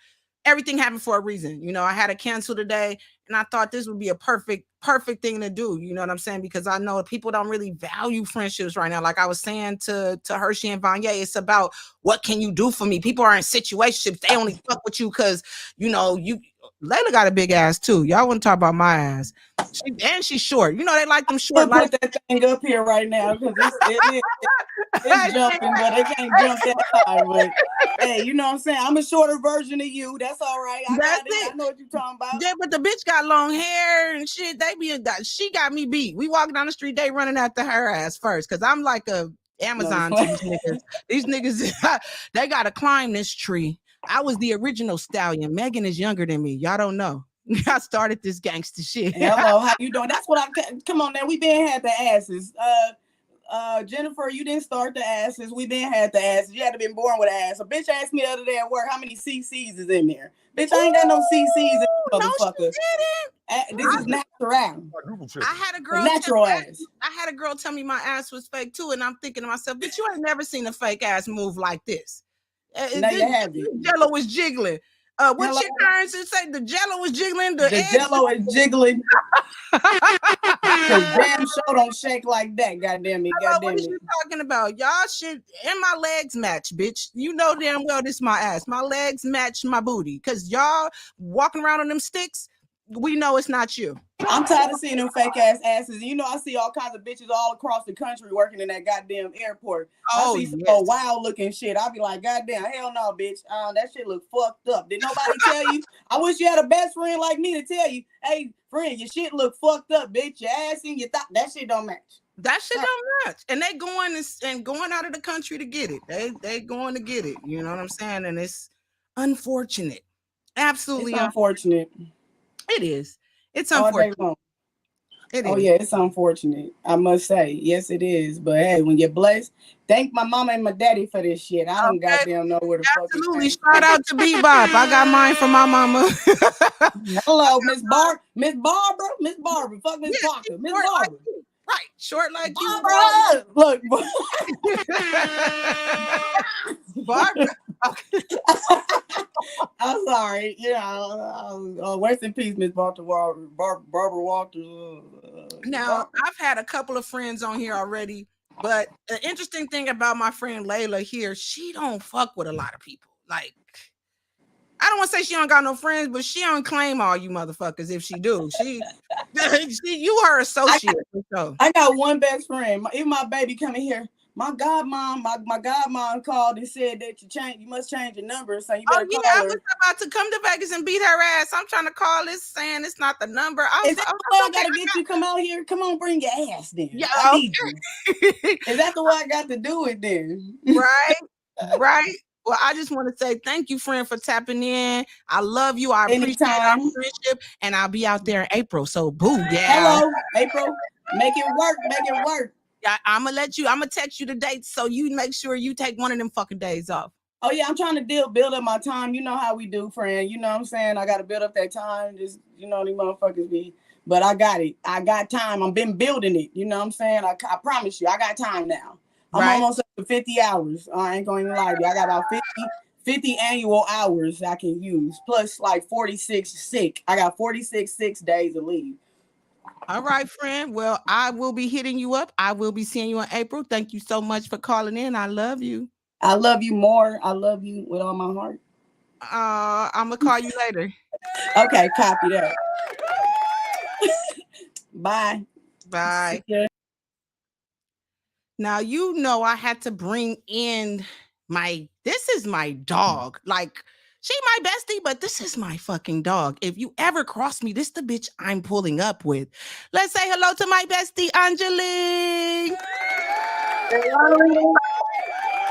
everything happened for a reason. You know, I had to cancel today and I thought this would be a perfect thing to do. You know what I'm saying? Because I know people don't really value friendships right now. Like I was saying to Hershey and Vanya, it's about what can you do for me? People are in situationships. They only fuck with you because, you know, Layla got a big ass too. Y'all want to talk about my ass. She's short. You know, they like them short. Put that thing up here right now because it's jumping, but it can't jump that high. But hey, you know what I'm saying? I'm a shorter version of you. That's all right. I know what you're talking about. Yeah, but the bitch got long hair and shit. She got me beat. We walking down the street, they running after her ass first because I'm like a Amazon to these niggas. These niggas, they gotta climb this tree. I was the original stallion. Megan is younger than me. Y'all don't know. I started this gangster shit. Hello, how you doing? That's what come on now. We been had the asses. Jennifer, you didn't start the asses. We been had the asses. You had to been born with an ass. A bitch asked me the other day at work how many CCs is in there. Bitch, I ain't got no CCs in motherfucker. No, she didn't. This is natural. I had a girl natural ass. I had a girl tell me my ass was fake too, and I'm thinking to myself, bitch, you ain't never seen a fake ass move like this. No, you haven't. Jello was jiggling. What chick parents say the Jello was jiggling? The Jello is jiggling. Cause damn show don't shake like that. Goddamn it. What is you talking about? Y'all shit and my legs match, bitch. You know damn well this my ass. My legs match my booty. Cause y'all walking around on them sticks, we know it's not you. I'm tired of seeing them fake ass asses. You know, I see all kinds of bitches all across the country working in that goddamn airport. I see some wild looking shit. I'll be like, goddamn, hell no, bitch. That shit look fucked up. Did nobody tell you? I wish you had a best friend like me to tell you, hey, friend, your shit look fucked up, bitch. Your ass and your thought, that shit don't match. That shit don't match. And they going out of the country to get it. They going to get it. You know what I'm saying? And it's unfortunate. Absolutely unfortunate. It is. It's unfortunate. It is. Yeah, it's unfortunate. I must say, yes, it is. But hey, when you're blessed, thank my mama and my daddy for this shit. I don't goddamn know where the fuck. Absolutely. Shout out to Bebop. I got mine from my mama. Hello, Miss Barbara. Fuck Miss Parker. Miss Barbara. Right, short like Barbara. You. Look, Barbara. I'm sorry. You know, rest in peace, Miss Barbara Walker. Now, I've had a couple of friends on here already, but the interesting thing about my friend Layla here, she don't fuck with a lot of people. Like, I don't want to say she don't got no friends, but she don't claim all you motherfuckers if she do. She you her associate. I got one best friend. Even my baby coming here. My godmom, my godmom called and said that you must change your number, so you better call her. I was about to come to Vegas and beat her ass. I'm trying to call this saying it's not the number. Is that the way I gotta get you come out here? Come on, bring your ass then. Yeah, okay. Is that the way I got to do it then? Right. Well, I just want to say thank you, friend, for tapping in. I love you. I appreciate our friendship, and I'll be out there in April. So, boo, yeah. Hello, April. Make it work. Make it work. I'm gonna text you the dates so you make sure you take one of them fucking days off. Oh yeah, I'm trying to build up my time. You know how we do, friend. You know what I'm saying? I gotta build up that time. Just these motherfuckers be. But I got it. I got time. I've been building it. You know what I'm saying? I promise you, I got time now. I'm almost up to 50 hours. I ain't going to lie to you. I got about 50 annual hours I can use, plus like 46 sick. I got 46 6 days of leave. All right, friend. Well, I will be hitting you up. I will be seeing you in April. Thank you so much for calling in. I love you. I love you more. I love you with all my heart. I'm going to call you later. Okay, copy that. Bye. Bye. Now, I had to bring in this is my dog. Like, She my bestie, but this is my fucking dog. If you ever cross me, this the bitch I'm pulling up with. Let's say hello to my bestie, Angelique. Hello.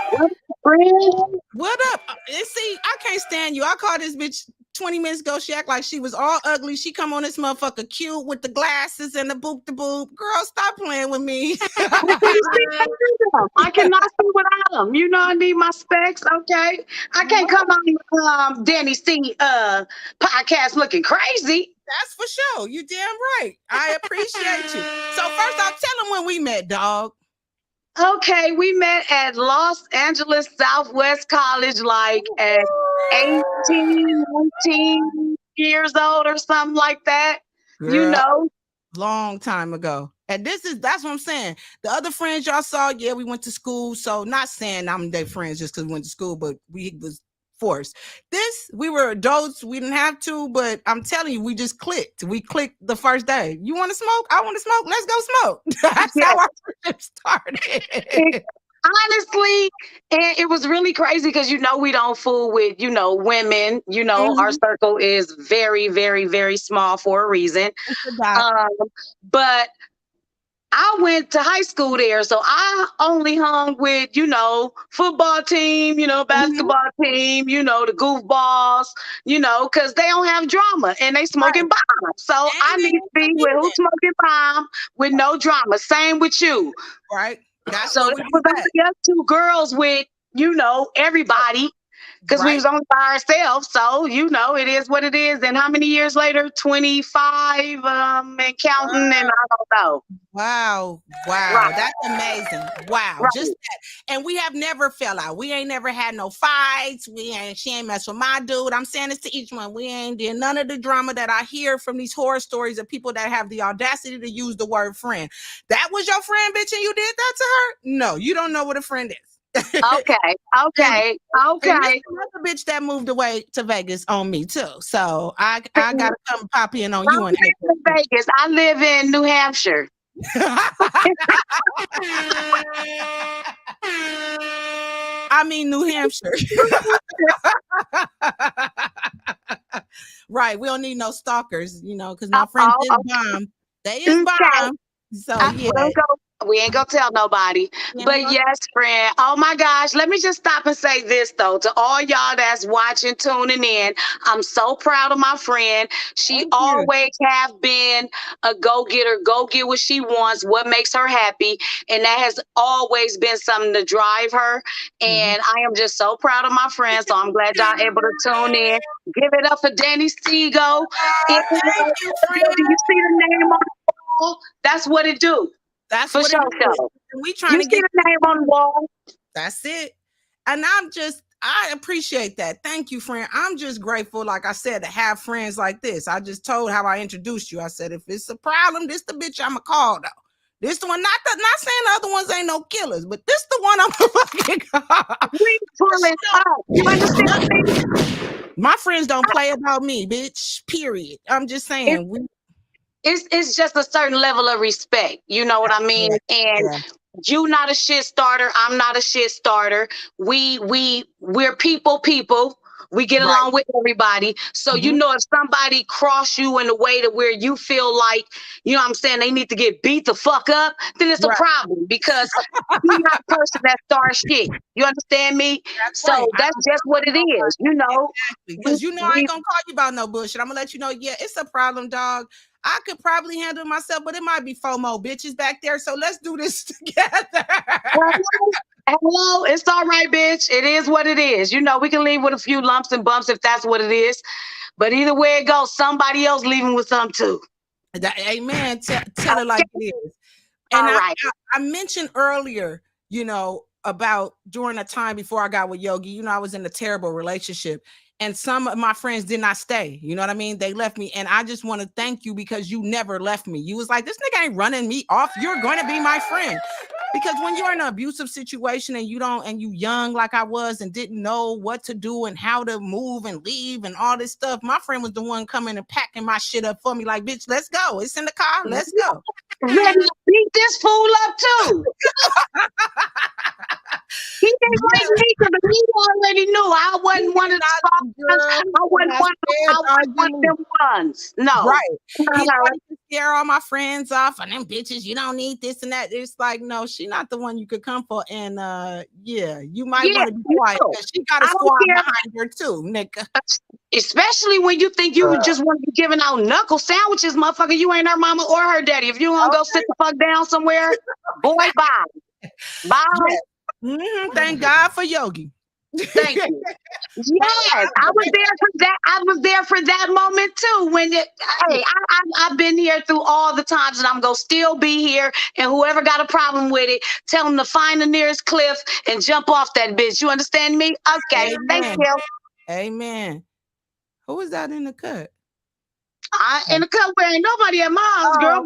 What up, friend? What up? See, I can't stand you. I called this bitch 20 minutes ago. She act like she was all ugly. She come on this motherfucker cute with the glasses and the boop the boop. Girl, stop playing with me. I cannot see without them. You know, I need my specs. Okay, I can't come on Dani Cee podcast looking crazy. That's for sure. You damn right. I appreciate you. So first off, tell them when we met, dog. Okay, we met at Los Angeles Southwest College, like at 18, 19 years old or something like that. Girl, you know, long time ago. And that's what I'm saying. The other friends y'all saw, yeah, we went to school. So not saying I'm their friends just because we went to school, but we was forced. We were adults. We didn't have to, but I'm telling you, we just clicked. We clicked the first day. You want to smoke? I want to smoke. Let's go smoke. That's how our friendship started. Honestly, and it was really crazy because we don't fool with women. Our circle is very, very, very small for a reason. But I went to high school there, so I only hung with football team, basketball team, the goofballs, because they don't have drama and they smoking bomb. So I need to be with who's smoking bomb with no drama. Same with you, right? That's so it was only us two girls with, everybody, because we was only by ourselves. So, it is what it is. And how many years later? 25 and counting, and I don't know. Wow. Right. That's amazing. Wow. Just that. And we have never fell out. We ain't never had no fights. She ain't messed with my dude. I'm saying this to each one. We ain't did none of the drama that I hear from these horror stories of people that have the audacity to use the word friend. That was your friend, bitch, and you did that to her? No, you don't know what a friend is. Okay. Another bitch that moved away to Vegas on me too. So I gotta come pop in on you in Vegas. I live in New Hampshire. I mean New Hampshire. Right. We don't need no stalkers, because my friends is bomb. They is bomb. So yeah. We ain't gonna tell nobody. But yes, friend. Oh my gosh. Let me just stop and say this though. To all y'all that's watching, tuning in, I'm so proud of my friend. She always have been a go-getter, go get what she wants, what makes her happy. And that has always been something to drive her. And I am just so proud of my friend. So I'm glad y'all able to tune in. Give it up for Dani Cee. Thank you, friend. You see the name on the wall? That's what it do. That's for what sure. We trying to get the name on the wall. That's it. And I appreciate that. Thank you, friend. I'm just grateful, like I said, to have friends like this. I just told how I introduced you. I said, if it's a problem, this the bitch I'ma call though. This the one, not saying the other ones ain't no killers, but this the one I'm fucking call. We pulling up. You understand me? My friends don't play about me, bitch. Period. I'm just saying it's just a certain level of respect. You know what I mean? You not a shit starter. I'm not a shit starter. We're people. We get along with everybody. So, if somebody cross you in a way to where you feel like, what I'm saying, they need to get beat the fuck up, then it's a problem because you're not the person that starts shit. You understand me? That's just what it is, Because I ain't gonna call you about no bullshit. I'm gonna let you know, it's a problem, dog. I could probably handle it myself, but it might be FOMO bitches back there. So let's do this together. Hello, it's all right, bitch. It is what it is. We can leave with a few lumps and bumps if that's what it is. But either way it goes, somebody else leaving with something too. Amen. Tell it like it is. And I mentioned earlier, about during a time before I got with Yogi, I was in a terrible relationship. And some of my friends did not stay. You know what I mean? They left me. And I just want to thank you because you never left me. You was like, this nigga ain't running me off. You're going to be my friend. Because when you're in an abusive situation and you young like I was and didn't know what to do and how to move and leave and all this stuff, my friend was the one coming and packing my shit up for me like, bitch, let's go. It's in the car. Let's go. Ready to beat this fool up too. He didn't like me because he already knew I wasn't one of the girl. I wasn't one of them ones. No. Right. He thought he could scare all my friends off and them bitches, you don't need this and that. It's like, no, she not the one you could come for. And yeah, you might want to be quiet because she got a squad behind her too, nigga. Especially when you think you just want to be giving out knuckle sandwiches, motherfucker. You ain't her mama or her daddy. If you want to go sit the fuck down somewhere, boy, bye. Bye. Yes. Mm-hmm. Thank God for Yogi. Thank you. Yes, I was there for that. I was there for that moment too. When I've been here through all the times, and I'm gonna still be here. And whoever got a problem with it, tell them to find the nearest cliff and jump off that bitch. You understand me? Okay, thank you. Amen. Who was that in the cut? In the cut where ain't nobody at my house, girl.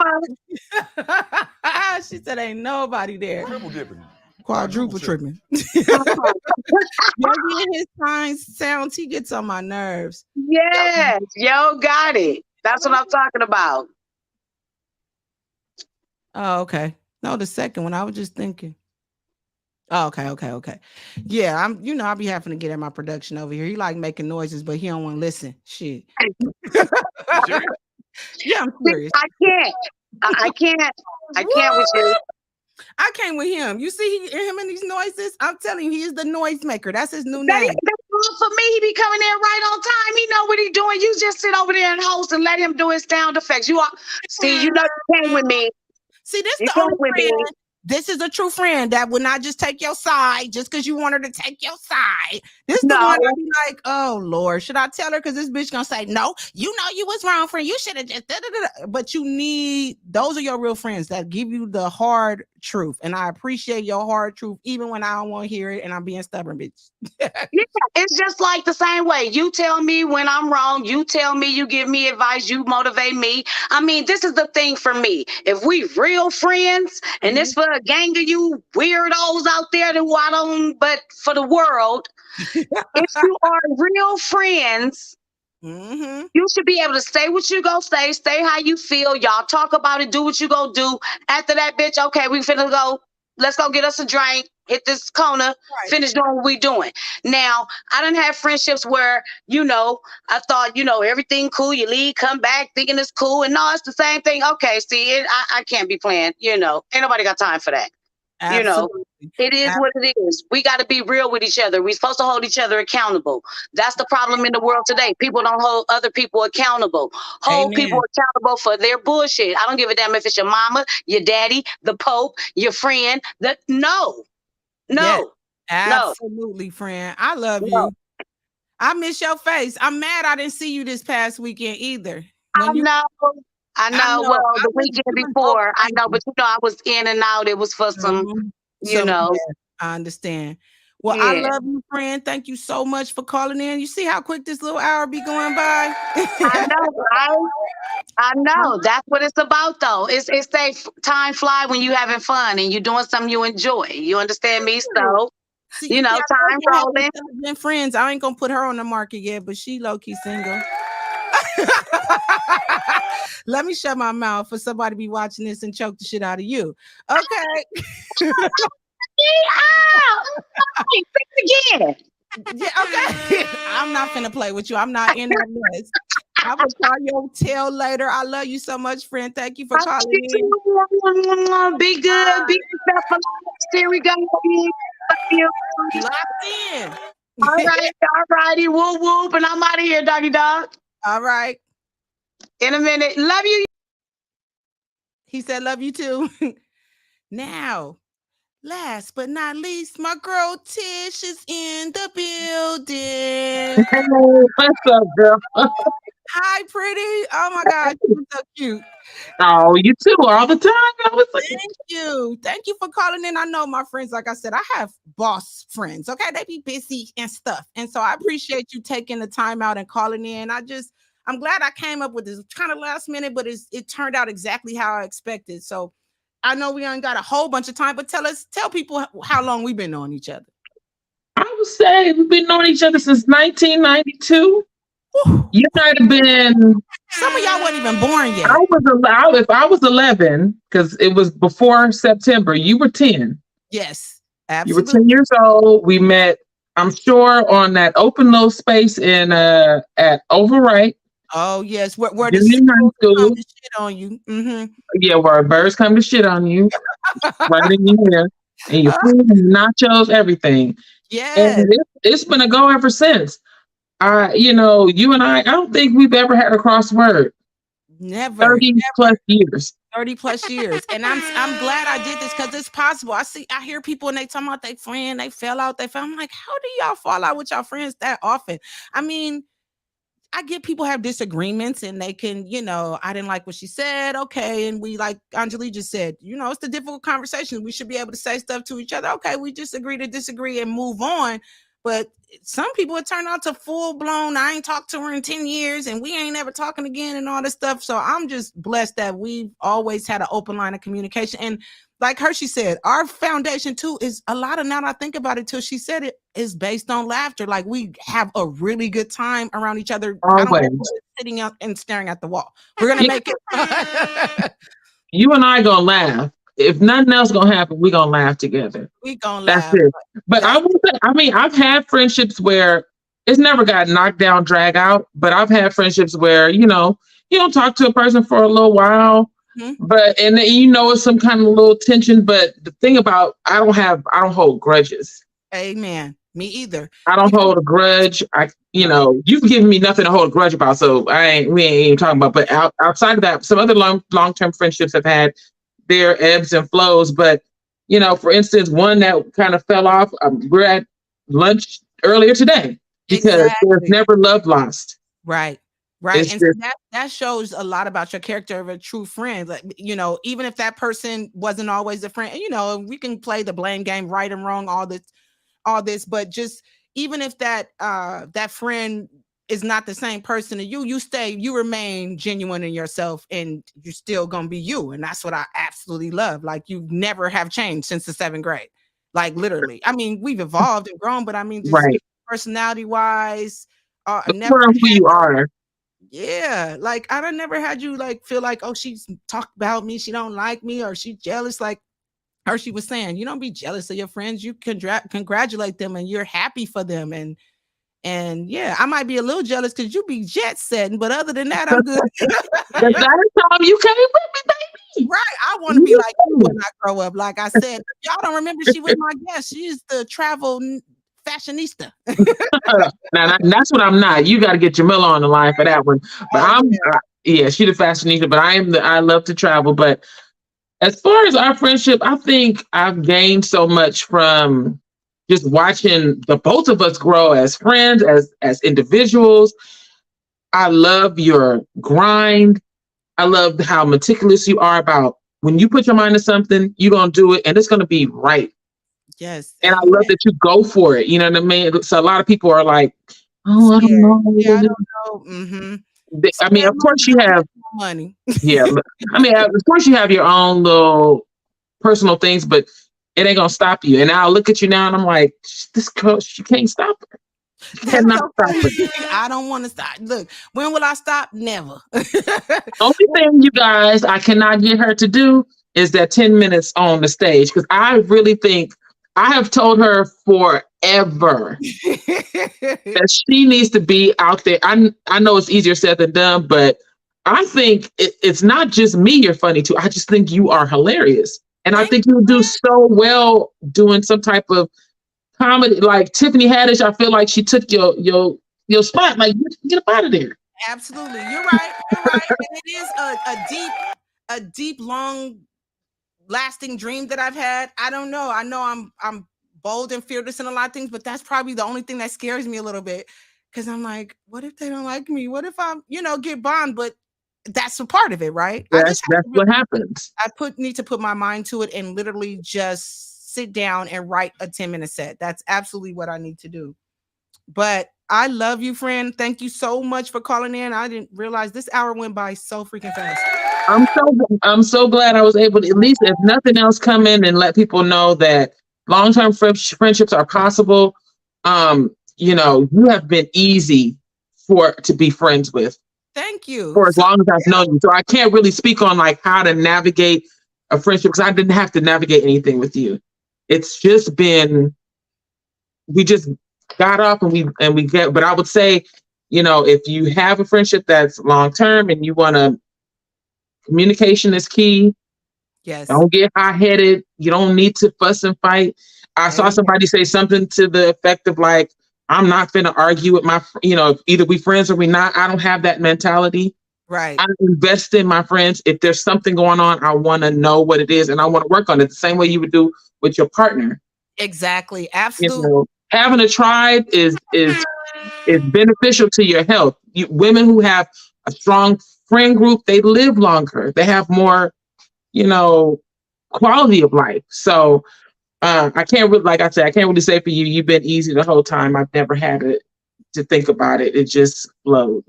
She said ain't nobody there. Triple dipping. Quadruple tripping. Yogi and his fine sounds, he gets on my nerves. Yes, yo, got it. That's what I'm talking about. Oh, okay. No, the second one. I was just thinking. Oh, okay. Yeah, I'll be having to get at my production over here. He like making noises, but he don't want to listen. Shit. Yeah, I'm serious. I can't with you. I came with him. You see him in these noises? I'm telling you, he is the noise maker. That's his new name. That's for me. He be coming in right on time. He know what he doing. You just sit over there and host and let him do his sound effects. You know you came with me. See, this is the only friend. This is a true friend that will not just take your side just because you want her to take your side. This is the one that be like, oh Lord, should I tell her? Because this bitch gonna say, no, you know you was wrong, friend. You should have just But those are your real friends that give you the hard truth. And I appreciate your hard truth, even when I don't want to hear it and I'm being stubborn, bitch. Yeah, it's just like the same way. You tell me when I'm wrong. You tell me, you give me advice, you motivate me. I mean, this is the thing for me. If we real friends, and this for a gang of you weirdos out there who I don't, but for the world, if you are real friends, you should be able to say what you go say how you feel. Y'all talk about it, do what you go do. After that, bitch, okay, we finna go. Let's go get us a drink, hit this corner, finish doing what we doing. Now, I done have friendships where, I thought, everything cool. You leave, come back thinking it's cool. And no, it's the same thing. Okay, see, I can't be playing, ain't nobody got time for that. Absolutely. It is what it is. We got to be real with each other. We're supposed to hold each other accountable. That's the problem in the world today. People don't hold other people accountable. Hold people accountable for their bullshit. I don't give a damn if it's your mama, your daddy, the Pope, your friend. No. Yes, absolutely, friend. I love you. I miss your face. I'm mad I didn't see you this past weekend either. I know. Well, the weekend before, I know, but I was in and out. It was for some, I understand. Well, I love you, friend. Thank you so much for calling in. You see how quick this little hour be going by? I know, right? I know. That's what it's about, though. It's time fly when you having fun and you're doing something you enjoy. You understand me? So, time rolling. Been friends. I ain't gonna put her on the market yet, but she low key single. Let me shut my mouth for somebody to be watching this and choke the shit out of you. Okay. Again. Yeah, okay. I'm not finna play with you. I'm not in that mess. I will call your tail later. I love you so much, friend. Thank you for calling in. Be good. Be yourself. Here we go. Locked in. All righty. Whoop whoop. And I'm out of here, doggy dog. All right. In a minute. Love you. He said, love you too. Now, last but not least, my girl Tish is in the building. Hey, what's up, girl? Hi, pretty. Oh my God, you're so cute. Oh, you too, all the time. Thank you for calling in. I know my friends, like I said, I have boss friends. Okay, they be busy and stuff, and so I appreciate you taking the time out and calling in. I'm glad I came up with this kind of last minute, but it turned out exactly how I expected. So I know we ain't got a whole bunch of time, but tell people how long we've been knowing each other. I would say we've been knowing each other since 1992. Woo. You might have been. Some of y'all weren't even born yet. If I was 11, because it was before September, you were 10. Yes. You were Absolutely. 10 years old. We met, I'm sure, on that open little space in at Overright. Oh yes, where the Junior high seagulls come school. to shit on you. Mm-hmm. Yeah, where birds come to shit on you, right in your hair, and your food, and nachos, everything. And Yes, it's been a go ever since. You and I don't think we've ever had a crossword. never. 30 plus years. 30 plus years. And I'm glad I did this because it's possible. I hear people and they talking about their friend, they fell out, I'm like, how do y'all fall out with y'all friends that often? I mean, I get people have disagreements and they can, I didn't like what she said. Okay. And we, like Anjali just said, it's the difficult conversation. We should be able to say stuff to each other. Okay. We just agree to disagree and move on. But some people, it turned out to full blown, I ain't talked to her in 10 years and we ain't ever talking again and all this stuff. So I'm just blessed that we've always had an open line of communication. And like Hershey said, our foundation too is a lot of, now that I think about it, till she said it, is based on laughter. Like we have a really good time around each other. I don't care if we're sitting out and staring at the wall. We're gonna make it. You and I gonna laugh. If nothing else gonna happen, we gonna laugh together. We gonna That's laugh. it. But I will say, I've had friendships where it's never got knocked down, drag out. But I've had friendships where you don't talk to a person for a little while. Mm-hmm. But and then, it's some kind of little tension. But the thing about I don't hold grudges. Amen. Me either. I don't hold a grudge. You've given me nothing to hold a grudge about, so we ain't even talking about. But outside of that, some other long-term friendships have had their ebbs and flows. But for instance, one that kind of fell off. We're at lunch earlier today because there's never love lost. Right. And so that shows a lot about your character of a true friend. Like, even if that person wasn't always a friend, we can play the blame game, right and wrong, all this, but just even if that friend is not the same person to you remain genuine in yourself and you're still gonna be you. And that's what I absolutely love. Like you never have changed since the 7th grade. Like literally. I mean, we've evolved and grown, but I mean just personality wise, never who you are. Yeah, like I don't never had you like feel like, oh, she's talked about me, she don't like me, or she's jealous. Like Hershey was saying, you don't be jealous of your friends. You congratulate them, and you're happy for them. And yeah, I might be a little jealous because you be jet setting, but other than that, I'm good. The last time you came with me, baby. Right, I want to be like you when I grow up. Like I said, y'all don't remember she was my guest. She's the travel fashionista. Now that's what I'm not. You got to get Jamila on the line for that one. But she's the fashionista. But I love to travel. But as far as our friendship, I think I've gained so much from just watching the both of us grow as friends, as individuals. I love your grind. I love how meticulous you are about when you put your mind to something, you're going to do it and it's going to be right. Yes. And I love that you go for it. You know what I mean? So a lot of people are like, oh, I don't know. Yeah, I don't know. Mm-hmm. I mean, of course you have money. Yeah. I mean, of course you have your own little personal things, but it ain't going to stop you. And I'll look at you now and I'm like, this girl, she can't stop her. Stop her. I don't want to stop. Look, when will I stop? Never. Only thing, you guys, I cannot get her to do is that 10 minutes on the stage. Because I really think I have told her forever that she needs to be out there. I know it's easier said than done, but I think it's not just me you're funny to. I just think you are hilarious. And I think you do so well doing some type of comedy. Like Tiffany Haddish, I feel like she took your spot. Like, get up out of there. Absolutely. You're right. And it is a deep, long lasting dream that I've had. I don't know. I know I'm bold and fearless in a lot of things, but that's probably the only thing that scares me a little bit. Cause I'm like, what if they don't like me? What if I'm, get bombed? But that's a part of it, right? That's what happens. I need to put my mind to it and literally just sit down and write a 10-minute set. That's absolutely what I need to do. But I love you, friend. Thank you so much for calling in. I didn't realize this hour went by so freaking fast. I'm so glad I was able to, at least if nothing else, come in and let people know that long-term friendships are possible. You have been easy to be friends with. Thank you. For as long as I've known you. So I can't really speak on like how to navigate a friendship because I didn't have to navigate anything with you. it's just been, we just got up and we get, but I would say, if you have a friendship that's long term and you want to, communication is key. Yes. Don't get hot headed. You don't need to fuss and fight. I saw somebody say something to the effect of like, I'm not going to argue with my, either we friends or we not. I don't have that mentality. Right. I invest in my friends. If there's something going on, I want to know what it is and I want to work on it the same way you would do with your partner. Exactly. Absolutely. Having a tribe is beneficial to your health. Women who have a strong friend group, they live longer. They have more, quality of life. So I can't really, like I said, I can't really say for you, you've been easy the whole time. I've never had it to think about it. It just flowed,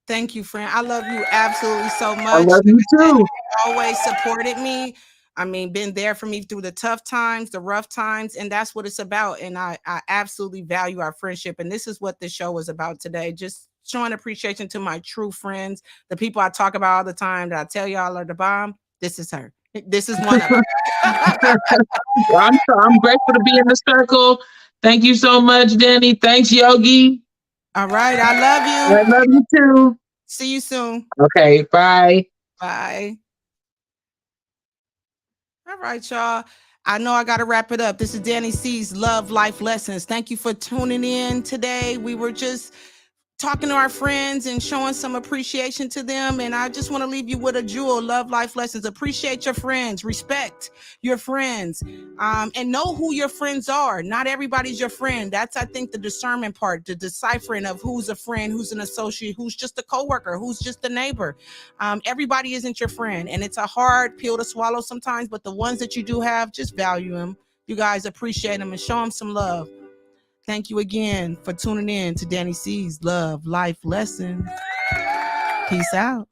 Thank you, friend. I love you absolutely so much. I love you too. You always supported me. I mean, been there for me through the tough times, the rough times, and that's what it's about. And I absolutely value our friendship. And this is what this show is about today. Just showing appreciation to my true friends, the people I talk about all the time that I tell y'all are the bomb. This is her. This is one of them. Well, I'm grateful to be in the circle. Thank you so much, Dani. Thanks, Yogi. All right. I love you. I love you too. See you soon. Okay. Bye. Bye. All right, y'all. I know I got to wrap it up. This is Dani Cee's Love Life Lessons. Thank you for tuning in today. We were just talking to our friends and showing some appreciation to them. And I just want to leave you with a jewel, Love Life Lessons. Appreciate your friends, respect your friends, and know who your friends are. Not everybody's your friend. That's, I think, the discernment part, the deciphering of who's a friend, who's an associate, who's just a coworker, who's just a neighbor. Everybody isn't your friend. And it's a hard pill to swallow sometimes, but the ones that you do have, just value them. You guys appreciate them and show them some love. Thank you again for tuning in to Dani Cee's Love Life Lessons. Peace out.